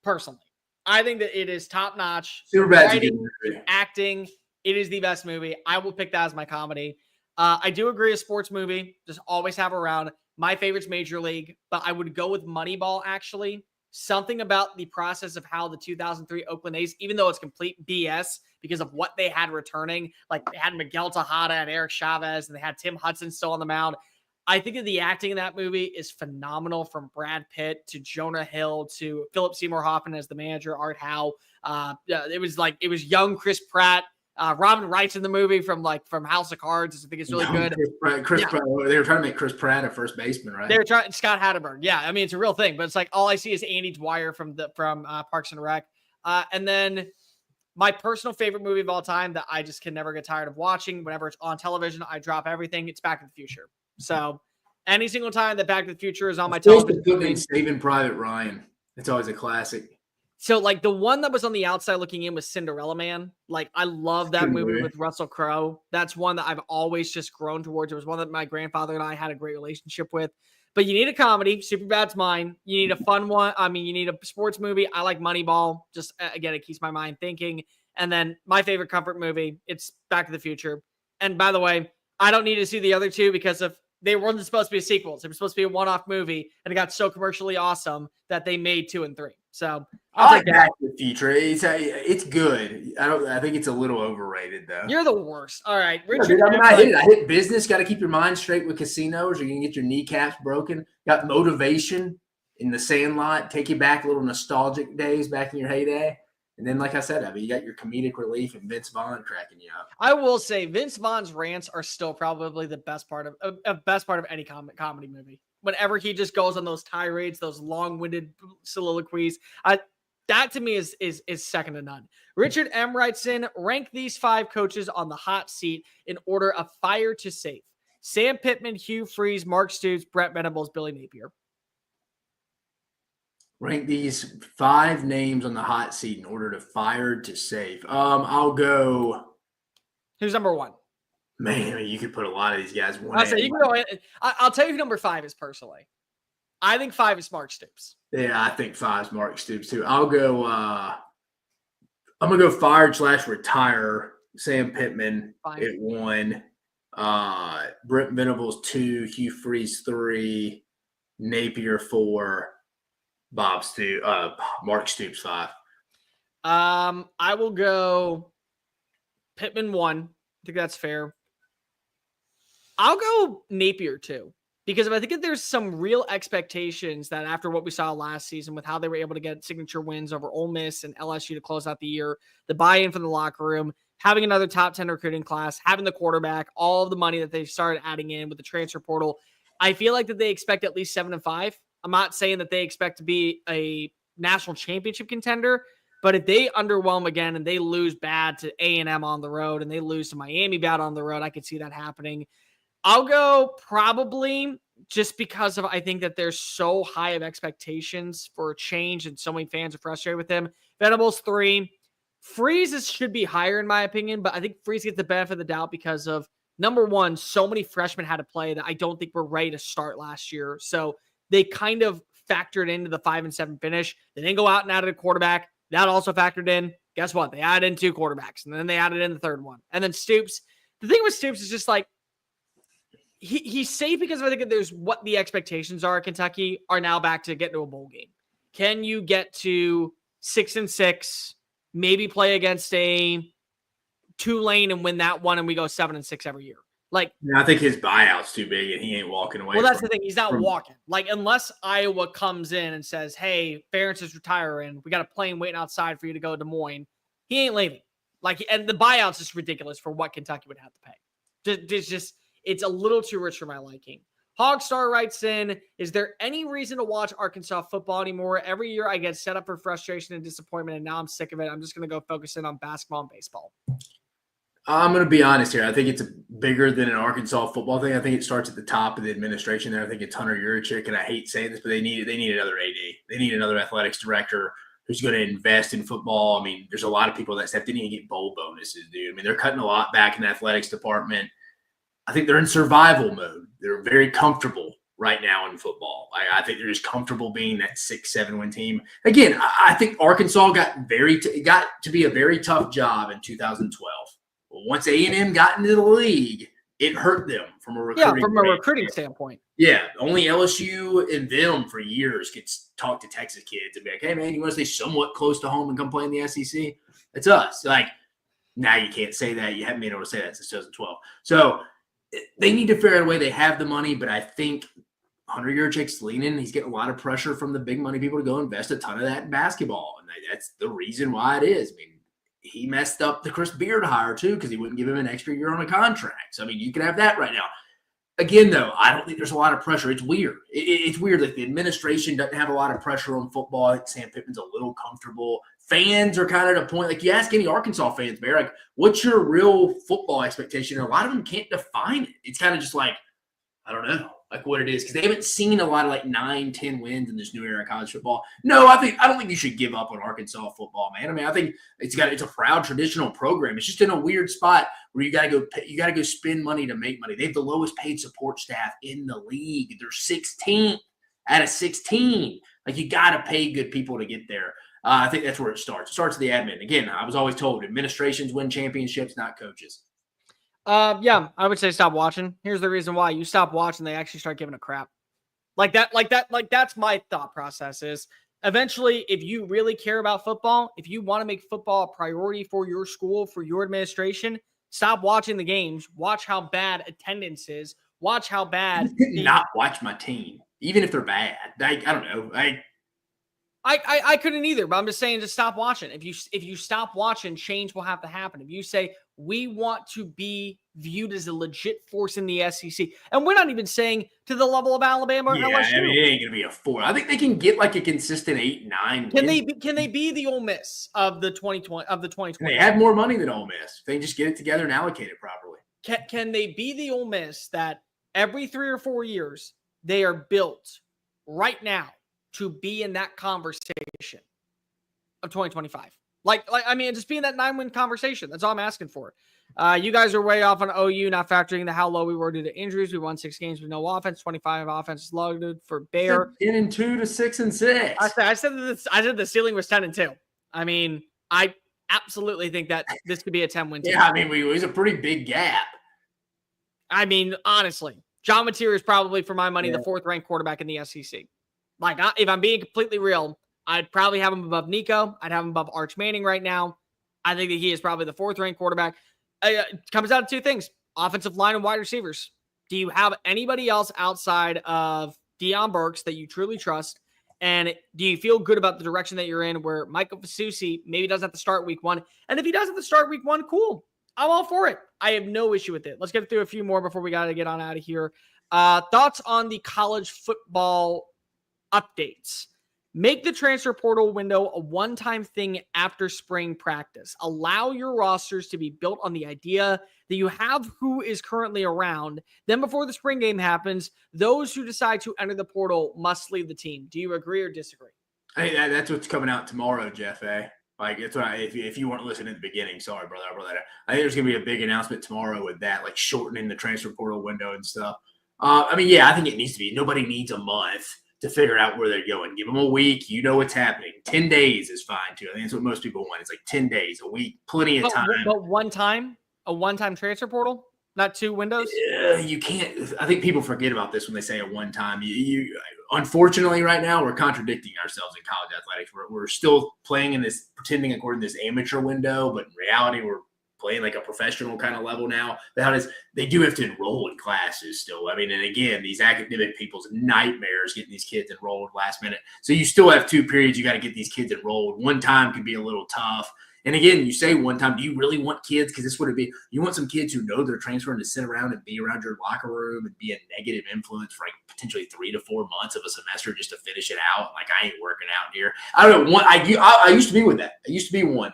Personally, I think that it is top notch. Superbad's a good movie. Acting, it is the best movie. I will pick that as my comedy. I do agree a sports movie, just always have around. My favorite's Major League, but I would go with Moneyball, actually. Something about the process of how the 2003 Oakland A's, even though it's complete BS because of what they had returning, like they had Miguel Tejada and Eric Chavez, and they had Tim Hudson still on the mound. I think that the acting in that movie is phenomenal, from Brad Pitt to Jonah Hill to Philip Seymour Hoffman as the manager, Art Howe. It was young Chris Pratt. Robin Wright's in the movie from House of Cards. I think it's really good. Chris Pratt. They were trying to make Chris Pratt a first baseman, right? They were trying Scott Hatterberg. Yeah, I mean it's a real thing, but it's like all I see is Andy Dwyer from Parks and Rec. And then my personal favorite movie of all time that I just can never get tired of watching. Whenever it's on television, I drop everything. It's Back to the Future. So any single time that Back to the Future is on my television, Saving Private Ryan. It's always a classic. So, like, the one that was on the outside looking in was Cinderella Man. Like, I love that movie with Russell Crowe. That's one that I've always just grown towards. It was one that my grandfather and I had a great relationship with. But you need a comedy. Superbad's mine. You need a fun one. I mean, you need a sports movie. I like Moneyball. Just, again, it keeps my mind thinking. And then my favorite comfort movie, it's Back to the Future. And by the way, I don't need to see the other 2 because of they weren't supposed to be sequels. They were supposed to be a one-off movie, and it got so commercially awesome that they made 2 and 3. So I like Back to the Future. It's good. I think it's a little overrated though. You're the worst. All right, Richard. I hit business. Got to keep your mind straight with casinos, or you can get your kneecaps broken. Got motivation in The Sandlot. Take you back a little nostalgic days back in your heyday. And then, like I said, you got your comedic relief and Vince Vaughn cracking you up. I will say Vince Vaughn's rants are still probably the best part of any comedy movie. Whenever he just goes on those tirades, those long-winded soliloquies, that to me is second to none. Richard M. writes in, rank these 5 coaches on the hot seat in order of fire to save. Sam Pittman, Hugh Freeze, Mark Stoops, Brett Venables, Billy Napier. Rank these 5 names on the hot seat in order to fire to save. I'll go. Who's number 1? Man, you could put a lot of these guys. I'll tell you who number 5 is personally. I think 5 is Mark Stoops. Yeah, I think 5 is Mark Stoops too. I'll go. I'm gonna go fired/retire. Sam Pittman at 1. Brett Venables 2. Hugh Freeze 3. Napier 4. Mark Stoops 5. I will go Pittman 1. I think that's fair. I'll go Napier 2 because I think that there's some real expectations that after what we saw last season with how they were able to get signature wins over Ole Miss and LSU to close out the year, the buy-in from the locker room, having another top 10 recruiting class, having the quarterback, all of the money that they started adding in with the transfer portal. I feel like that they expect at least 7-5. I'm not saying that they expect to be a national championship contender, but if they underwhelm again and they lose bad to A&M on the road and they lose to Miami bad on the road, I could see that happening. I'll go probably just because of I think that there's so high of expectations for a change and so many fans are frustrated with him. Venables 3. Freeze should be higher in my opinion, but I think Freeze gets the benefit of the doubt because of number one, so many freshmen had to play that I don't think were ready to start last year. So they kind of factored into the 5-7 finish. They didn't go out and added a quarterback. That also factored in. Guess what? They added in 2 quarterbacks, and then they added in the third one. And then Stoops. The thing with Stoops is just like, he's safe because I think there's what the expectations are at Kentucky are now back to get to a bowl game. Can you get to 6-6, maybe play against a Tulane and win that one, and we go 7-6 every year? Like, I think his buyout's too big, and he ain't walking away. Well, that's the thing. He's not walking. Like, unless Iowa comes in and says, "Hey, Ferentz is retiring. We got a plane waiting outside for you to go to Des Moines." He ain't leaving. Like, and the buyout's just ridiculous for what Kentucky would have to pay. It's a little too rich for my liking. Hogstar writes in, is there any reason to watch Arkansas football anymore? Every year I get set up for frustration and disappointment, and now I'm sick of it. I'm just going to go focus in on basketball and baseball. I'm going to be honest here. I think it's bigger than an Arkansas football thing. I think it starts at the top of the administration there. I think it's Hunter Yurachek, and I hate saying this, but they need another AD. They need another athletics director who's going to invest in football. I mean, there's a lot of people that didn't even get bowl bonuses, dude. I mean, they're cutting a lot back in the athletics department. I think they're in survival mode. They're very comfortable right now in football. I think they're just comfortable being that 6-7 win team. Again, I think Arkansas got to be a very tough job in 2012. Well, once A&M got into the league, it hurt them from a recruiting standpoint. Yeah, only LSU and them for years could talk to Texas kids and be like, "Hey man, you want to stay somewhat close to home and come play in the SEC?" It's us. Like, now you can't say that. You haven't been able to say that since 2012. So they need to figure out a way. They have the money, but I think Hunter Yurachek's leaning. He's getting a lot of pressure from the big money people to go invest a ton of that in basketball, and that's the reason why it is. I mean, he messed up the Chris Beard hire too because he wouldn't give him an extra year on a contract. So I mean, you can have that right now. Again, though, I don't think there's a lot of pressure. It's weird. It's weird that the administration doesn't have a lot of pressure on football. I think Sam Pittman's a little comfortable. Fans are kind of at a point, like you ask any Arkansas fans, Bear, like, what's your real football expectation? And a lot of them can't define it. It's kind of just like, I don't know, like what it is, because they haven't seen a lot of like 9-10 wins in this new era of college football. No, I don't think you should give up on Arkansas football, man. I mean, I think it's a proud traditional program. It's just in a weird spot where you got to go spend money to make money. They have the lowest paid support staff in the league. They're 16th out of 16. Like, you got to pay good people to get there. I think that's where it starts. It starts with the admin. Again, I was always told administrations win championships, not coaches. Yeah, I would say stop watching. Here's the reason why. You stop watching, they actually start giving a crap. Like that's my thought process is eventually, if you really care about football, if you want to make football a priority for your school, for your administration, stop watching the games. Watch how bad attendance is. Watch how bad. Not watch my team, even if they're bad. I don't know. I couldn't either, but I'm just saying to stop watching. If you stop watching, change will have to happen. If you say we want to be viewed as a legit force in the SEC, and we're not even saying to the level of Alabama or LSU. I mean, it ain't gonna be a 4. I think they can get like a consistent 8-9. Can they be the Ole Miss of the 2020? They have more money than Ole Miss. They just get it together and allocate it properly. Can they be the Ole Miss that every 3 or 4 years they are built right now to be in that conversation of 2025? Like I mean, just be in that 9-win conversation. That's all I'm asking for. You guys are way off on OU, not factoring the how low we were due to injuries. We won 6 games with no offense. 25 offenses loaded for Bear. 10-2 to 6-6. I said the ceiling was 10-2. I mean, I absolutely think that this could be a 10-win team. Yeah, I mean, it was a pretty big gap. I mean, honestly, John Mateer is probably, for my money, the 4th-ranked quarterback in the SEC. Like, if I'm being completely real, I'd probably have him above Nico. I'd have him above Arch Manning right now. I think that he is probably the 4th-ranked quarterback. It comes down to 2 things: offensive line and wide receivers. Do you have anybody else outside of Deion Burks that you truly trust? And do you feel good about the direction that you're in, where Michael Fasusi maybe doesn't have to start week 1? And if he doesn't have to start week 1, cool. I'm all for it. I have no issue with it. Let's get through a few more before we got to get on out of here. Thoughts on the college football updates. Make the transfer portal window a one-time thing after spring practice. Allow your rosters to be built on the idea that you have who is currently around. Then before the spring game happens, those who decide to enter the portal must leave the team. Do you agree or disagree? Hey, that's what's coming out tomorrow, Jeff. Like, that's what if you weren't listening at the beginning, sorry, brother. I think there's going to be a big announcement tomorrow with that, like shortening the transfer portal window and stuff. I think it needs to be. Nobody needs a month to figure out where they're going. Give them a week. You know what's happening. 10 days is fine, too. I think that's what most people want. It's like 10 days, a week, plenty of time. But a one-time transfer portal, not 2 windows? You can't – I think people forget about this when they say a one-time. Unfortunately, right now, we're contradicting ourselves in college athletics. We're still playing in this – pretending according to this amateur window, but in reality, we're playing like a professional kind of level now. They do have to enroll in classes still. And again, these academic people's nightmares getting these kids enrolled last minute. So you still have 2 periods. You got to get these kids enrolled. One time can be a little tough. And again, you say one time, do you really want kids? Because this would be, you want some kids who know they're transferring to sit around and be around your locker room and be a negative influence for like potentially 3 to 4 months of a semester just to finish it out. Like, I ain't working out here. I don't know. I used to be with that. I used to be one.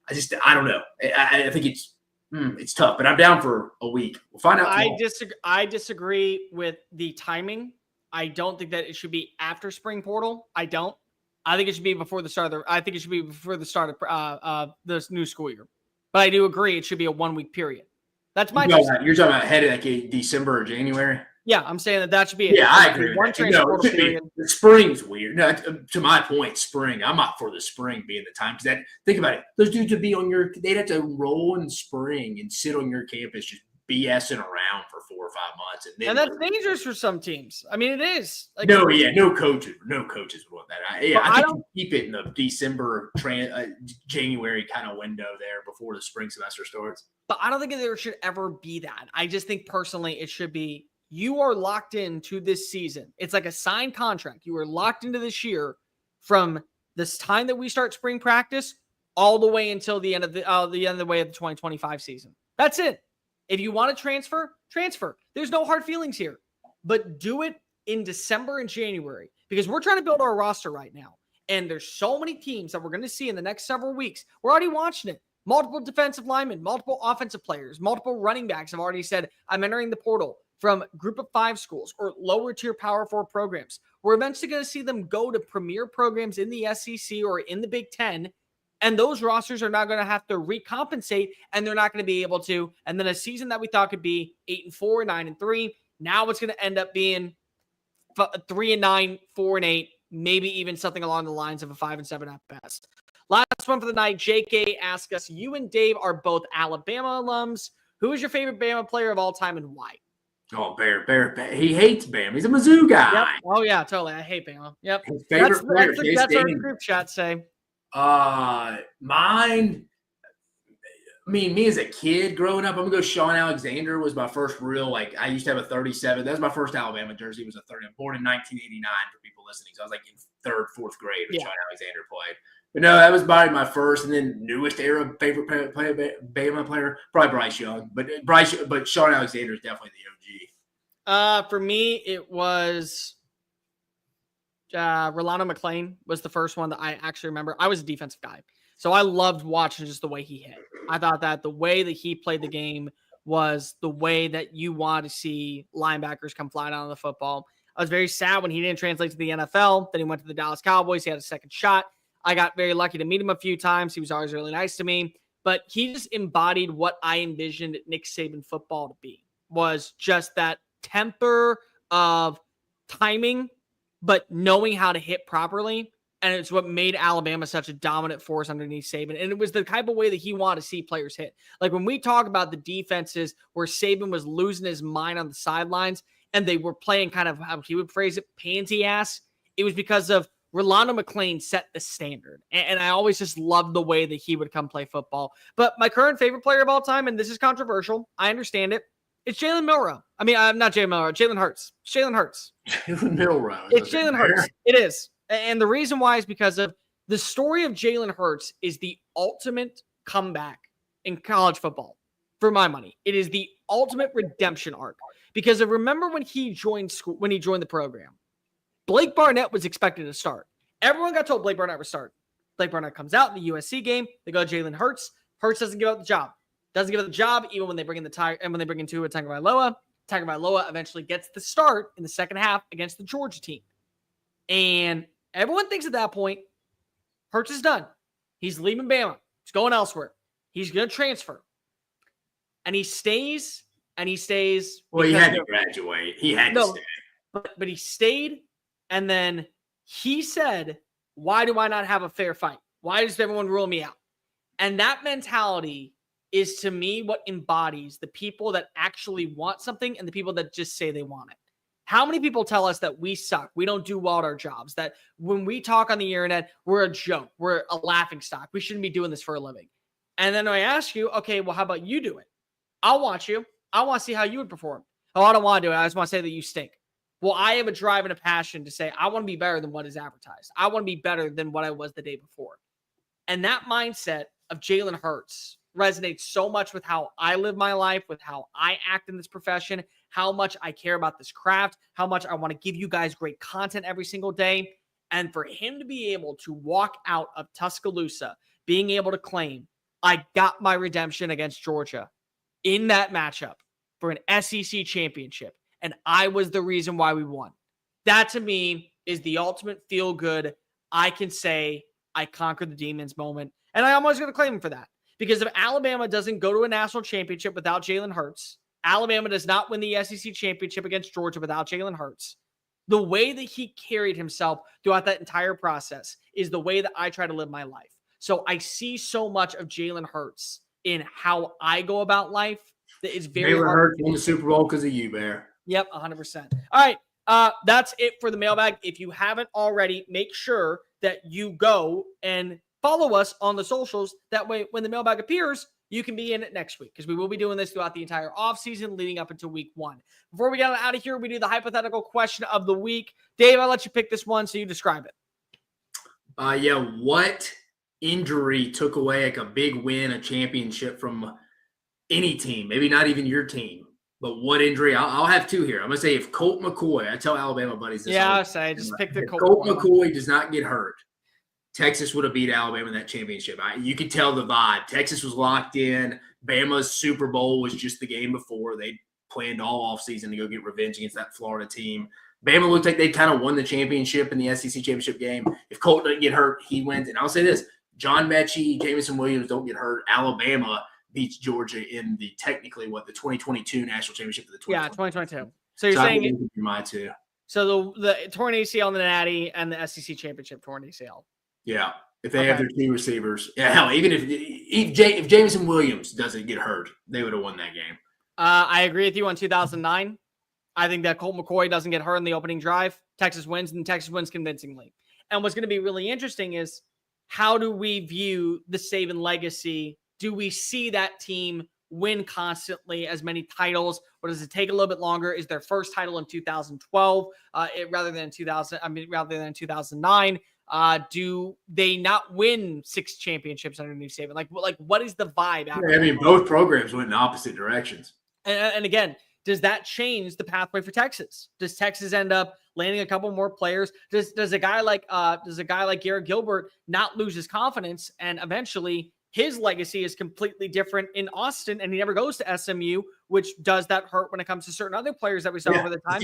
I don't know. I think it's tough, but I'm down for a week. We'll find out tomorrow. I disagree with the timing. I don't think that it should be after spring portal. I don't. I think it should be before the start of this new school year. But I do agree it should be a 1 week period. That's my. You're talking about headed like a December or January. Yeah, I'm saying that should be it. Yeah, I agree. One transfer portal period. The spring's weird. No, to my point, spring. I'm not for the spring being the time because think about it. Those dudes would be they'd have to roll in spring and sit on your campus just BSing around for 4 or 5 months, and that's dangerous for some teams. It is. Like, no coaches would want that. I think you keep it in the December, January kind of window there before the spring semester starts. But I don't think there should ever be that. I just think personally it should be. You are locked into this season. It's like a signed contract. You are locked into this year from this time that we start spring practice all the way until the end of the 2025 season. That's it. If you want to transfer. There's no hard feelings here. But do it in December and January because we're trying to build our roster right now. And there's so many teams that we're going to see in the next several weeks. We're already watching it. Multiple defensive linemen, multiple offensive players, multiple running backs have already said, I'm entering the portal from group of 5 schools or lower tier Power 4 programs. We're eventually going to see them go to premier programs in the SEC or in the Big Ten. And those rosters are not going to have to recompensate, and they're not going to be able to. And then a season that we thought could be 8-4, 9-3, now it's going to end up being 3-9, 4-8, maybe even something along the lines of a 5-7 at best. Last one for the night. JK asked us, you and Dave are both Alabama alums. Who is your favorite Bama player of all time and why? Oh, Bear. He hates Bama. He's a Mizzou guy. Yep. Oh, yeah, totally. I hate Bama. Yep. His favorite player. That's our group chat say. Mine, me as a kid growing up, I'm going to go Sean Alexander was my first real, I used to have a 37. That was my first Alabama jersey. It was a 30. I'm born in 1989 for people listening. So I was like in 3rd, 4th grade when Sean Alexander played. But no, that was probably my first and then newest era favorite Bama player, probably Bryce Young. But Sean Alexander is definitely the OG. For me, it was Rolando McClain was the first one that I actually remember. I was a defensive guy, so I loved watching just the way he hit. I thought that the way that he played the game was the way that you want to see linebackers come flying out of the football. I was very sad when he didn't translate to the NFL. Then he went to the Dallas Cowboys. He had a second shot. I got very lucky to meet him a few times. He was always really nice to me. But he just embodied what I envisioned Nick Saban football to be, was just that temper of timing, but knowing how to hit properly. And it's what made Alabama such a dominant force underneath Saban. And it was the type of way that he wanted to see players hit. Like when we talk about the defenses where Saban was losing his mind on the sidelines and they were playing kind of, how he would phrase it, pansy ass, it was because of Rolando McClain set the standard. And I always just loved the way that he would come play football. But my current favorite player of all time, and this is controversial, I understand it, it's Jalen Milroe. I'm not Jalen Milroe, Jalen Hurts. Jalen Hurts. Jalen Milroe. It's Jalen Hurts. It is. And the reason why is because of the story of Jalen Hurts is the ultimate comeback in college football, for my money. It is the ultimate redemption arc. Because I remember when he joined school, when he joined the program, Blake Barnett was expected to start. Everyone got told Blake Burnett would start. Blake Burnett comes out in the USC game. They go Jalen Hurts. Hurts doesn't give up the job. Doesn't give up the job even when they bring in Tua Tagovailoa. Tagovailoa eventually gets the start in the second half against the Georgia team. And everyone thinks at that point, Hurts is done. He's leaving Bama. He's going elsewhere. He's going to transfer. And he stays, and he stays. Well, he had to graduate. He had to stay. But he stayed, and then he said, why do I not have a fair fight? Why does everyone rule me out? And that mentality is, to me, what embodies the people that actually want something and the people that just say they want it. How many people tell us that we suck, we don't do well at our jobs, that when we talk on the internet, we're a joke, we're a laughingstock, we shouldn't be doing this for a living? And then I ask you, okay, well, how about you do it? I'll watch you. I want to see how you would perform. Oh, I don't want to do it. I just want to say that you stink. Well, I have a drive and a passion to say, I want to be better than what is advertised. I want to be better than what I was the day before. And that mindset of Jalen Hurts resonates so much with how I live my life, with how I act in this profession, how much I care about this craft, how much I want to give you guys great content every single day. And for him to be able to walk out of Tuscaloosa, being able to claim, I got my redemption against Georgia in that matchup for an SEC championship, and I was the reason why we won. That, to me, is the ultimate feel-good, I can say I conquered the demons moment. And I'm always going to claim him for that. Because if Alabama doesn't go to a national championship without Jalen Hurts, Alabama does not win the SEC championship against Georgia without Jalen Hurts, the way that he carried himself throughout that entire process is the way that I try to live my life. So I see so much of Jalen Hurts in how I go about life that is very Jalen hard. Hurts won the Super Bowl because of you, Bear. Yep, 100%. All right, that's it for the mailbag. If you haven't already, make sure that you go and follow us on the socials. That way, when the mailbag appears, you can be in it next week, because we will be doing this throughout the entire offseason leading up until week 1. Before we get out of here, we do the hypothetical question of the week. Dave, I'll let you pick this one, so you describe it. What injury took away like a big win, a championship from any team? Maybe not even your team, but what injury? I'll have two here. I'm going to say if Colt McCoy, I tell Alabama buddies this. Yeah, I'll say just pick the Colt McCoy does not get hurt, Texas would have beat Alabama in that championship. You could tell the vibe. Texas was locked in. Bama's Super Bowl was just the game before. They planned all offseason to go get revenge against that Florida team. Bama looked like they kind of won the championship in the SEC championship game. If Colt doesn't get hurt, he wins. And I'll say this, John Mechie, Jameson Williams don't get hurt. Alabama beats Georgia in the technically the 2022 national championship of the 2022. So you're saying my two. So the torn ACL in the Natty and the SEC championship torn ACL. Yeah, if they have their two receivers. Yeah, hell, even if Jameson Williams doesn't get hurt, they would have won that game. I agree with you on 2009. I think that Colt McCoy doesn't get hurt in the opening drive. Texas wins, and Texas wins convincingly. And what's going to be really interesting is, how do we view the Saban legacy? Do we see that team win constantly as many titles, or does it take a little bit longer? Is their first title in 2012 rather than 2009? Do they not win 6 championships underneath Saban? Like what is the vibe? Both programs went in opposite directions. And again, does that change the pathway for Texas? Does Texas end up landing a couple more players? Does a guy like Garrett Gilbert not lose his confidence, and eventually his legacy is completely different in Austin, and he never goes to SMU, which does that hurt when it comes to certain other players that we saw over the time?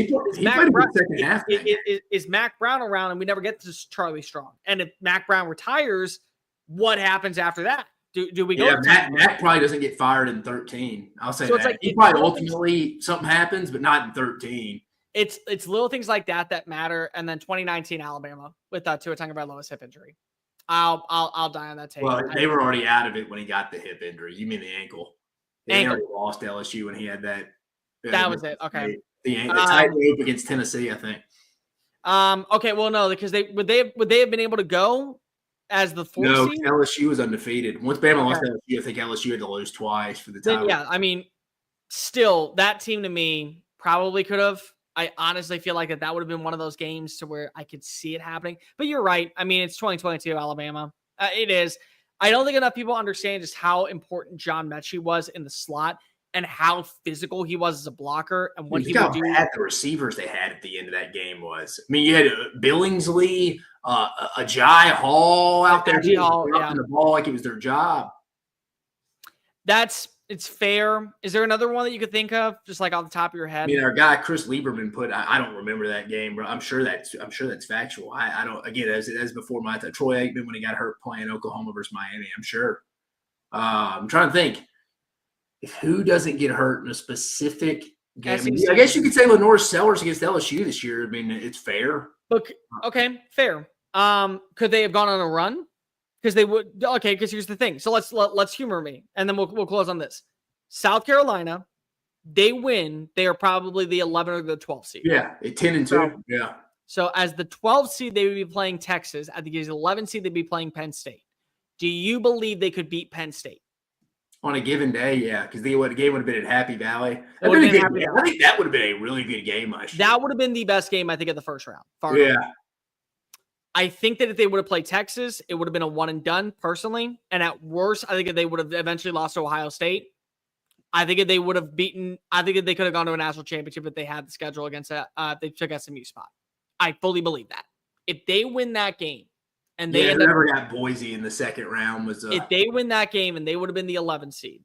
Is Mac Brown around, and we never get to Charlie Strong? And if Mac Brown retires, what happens after that? Do we go? Yeah, Mac probably doesn't get fired in 13. I'll say so that. He probably ultimately something happens, but not in 13. It's little things like that matter. And then 2019 Alabama with Tua Tagovailoa's hip injury. I'll die on that take. Well, they were already out of it when he got the hip injury. You mean the ankle? They already lost LSU when he had that. That was it. Okay. The tightrope against Tennessee, I think. Okay. Well, no, because would they have been able to go as the 4th seed? No, LSU was undefeated. Once Bama lost LSU, I think LSU had to lose twice for the title. Yeah, I mean, still, that team to me probably could have. I honestly feel like that would have been one of those games to where I could see it happening. But you're right. I mean, it's 2022 Alabama. It is. I don't think enough people understand just how important John Mechie was in the slot and how physical he was as a blocker. And what he would do. How bad the receivers they had at the end of that game was. I mean, you had Billingsley, a Jai Hall out there dropping the ball like it was their job. It's fair. Is there another one that you could think of, just like off the top of your head? I mean, our guy Chris Lieberman I don't remember that game, bro. I'm sure that's factual. I don't. Again, as before my time, Troy Aikman when he got hurt playing Oklahoma versus Miami. I'm sure. I'm trying to think if who doesn't get hurt in a specific game. I guess you could say Lenore Sellers against LSU this year. I mean, it's fair. Look, okay, fair. Could they have gone on a run? Because they would. Okay, because here's the thing. So let's humor me, and then we'll close on this. South Carolina, they win. They are probably the 11 or the 12 seed. Yeah, 10-2. Yeah. So as the 12 seed, they would be playing Texas. At the 11 seed, they'd be playing Penn State. Do you believe they could beat Penn State? On a given day, yeah, because the game would have been at Happy Valley. I think that would have been a really good game last year. That would have been the best game, I think, of the first round. Yeah. I think that if they would have played Texas, it would have been a one and done, personally. And at worst, I think if they would have eventually lost to Ohio State, I think if they would have beaten, I think if they could have gone to a national championship if they had the schedule against they took SMU spot. I fully believe that. If they win that game, and they never got Boise in the second round, if they win that game and they would have been the 11th seed,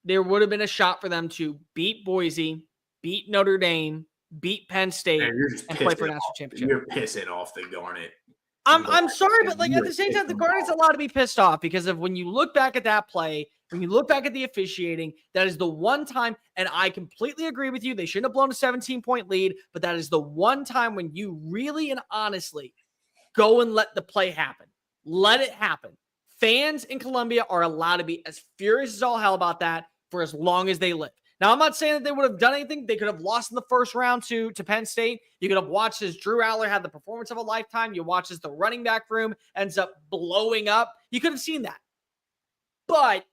there would have been a shot for them to beat Boise, beat Notre Dame, beat Penn State, and play for a national championship. You're pissing off the Garnet. I'm sorry, but like at the same time, the Garnet's allowed to be pissed off because of when you look back at that play, when you look back at the officiating, that is the one time, and I completely agree with you, they shouldn't have blown a 17-point lead, but that is the one time when you really and honestly go and let the play happen. Let it happen. Fans in Columbia are allowed to be as furious as all hell about that for as long as they live. Now, I'm not saying that they would have done anything. They could have lost in the first round to Penn State. You could have watched as Drew Aller had the performance of a lifetime. You watch as the running back room ends up blowing up. You could have seen that. But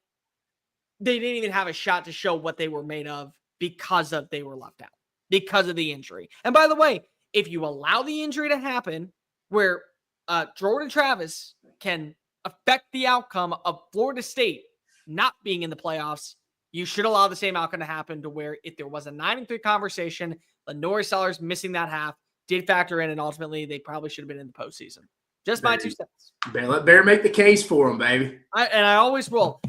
they didn't even have a shot to show what they were made of because they were left out, because of the injury. And by the way, if you allow the injury to happen where Jordan Travis can affect the outcome of Florida State not being in the playoffs, you should allow the same outcome to happen to where if there was a 9-3 conversation, Lenore Sellers missing that half did factor in, and ultimately they probably should have been in the postseason. Just my 2 cents. Let Bear make the case for him, baby. I always will.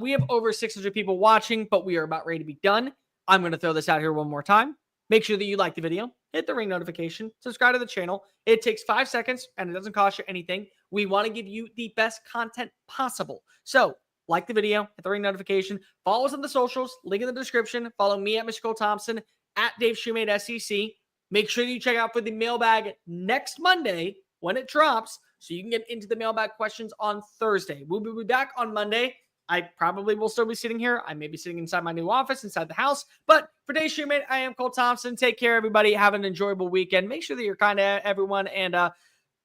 We have over 600 people watching, but we are about ready to be done. I'm going to throw this out here one more time. Make sure that you like the video, hit the ring notification, subscribe to the channel. It takes 5 seconds, and it doesn't cost you anything. We want to give you the best content possible. So, like the video, hit the ring notification, follow us on the socials, link in the description. Follow me at Mr. Cole Thompson, at Dave Shumate SEC. Make sure you check out for the mailbag next Monday when it drops so you can get into the mailbag questions on Thursday. We'll be back on Monday. I probably will still be sitting here. I may be sitting inside my new office, inside the house. But for Dave Shumate, I am Cole Thompson. Take care, everybody. Have an enjoyable weekend. Make sure that you're kind to everyone and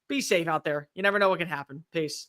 be safe out there. You never know what can happen. Peace.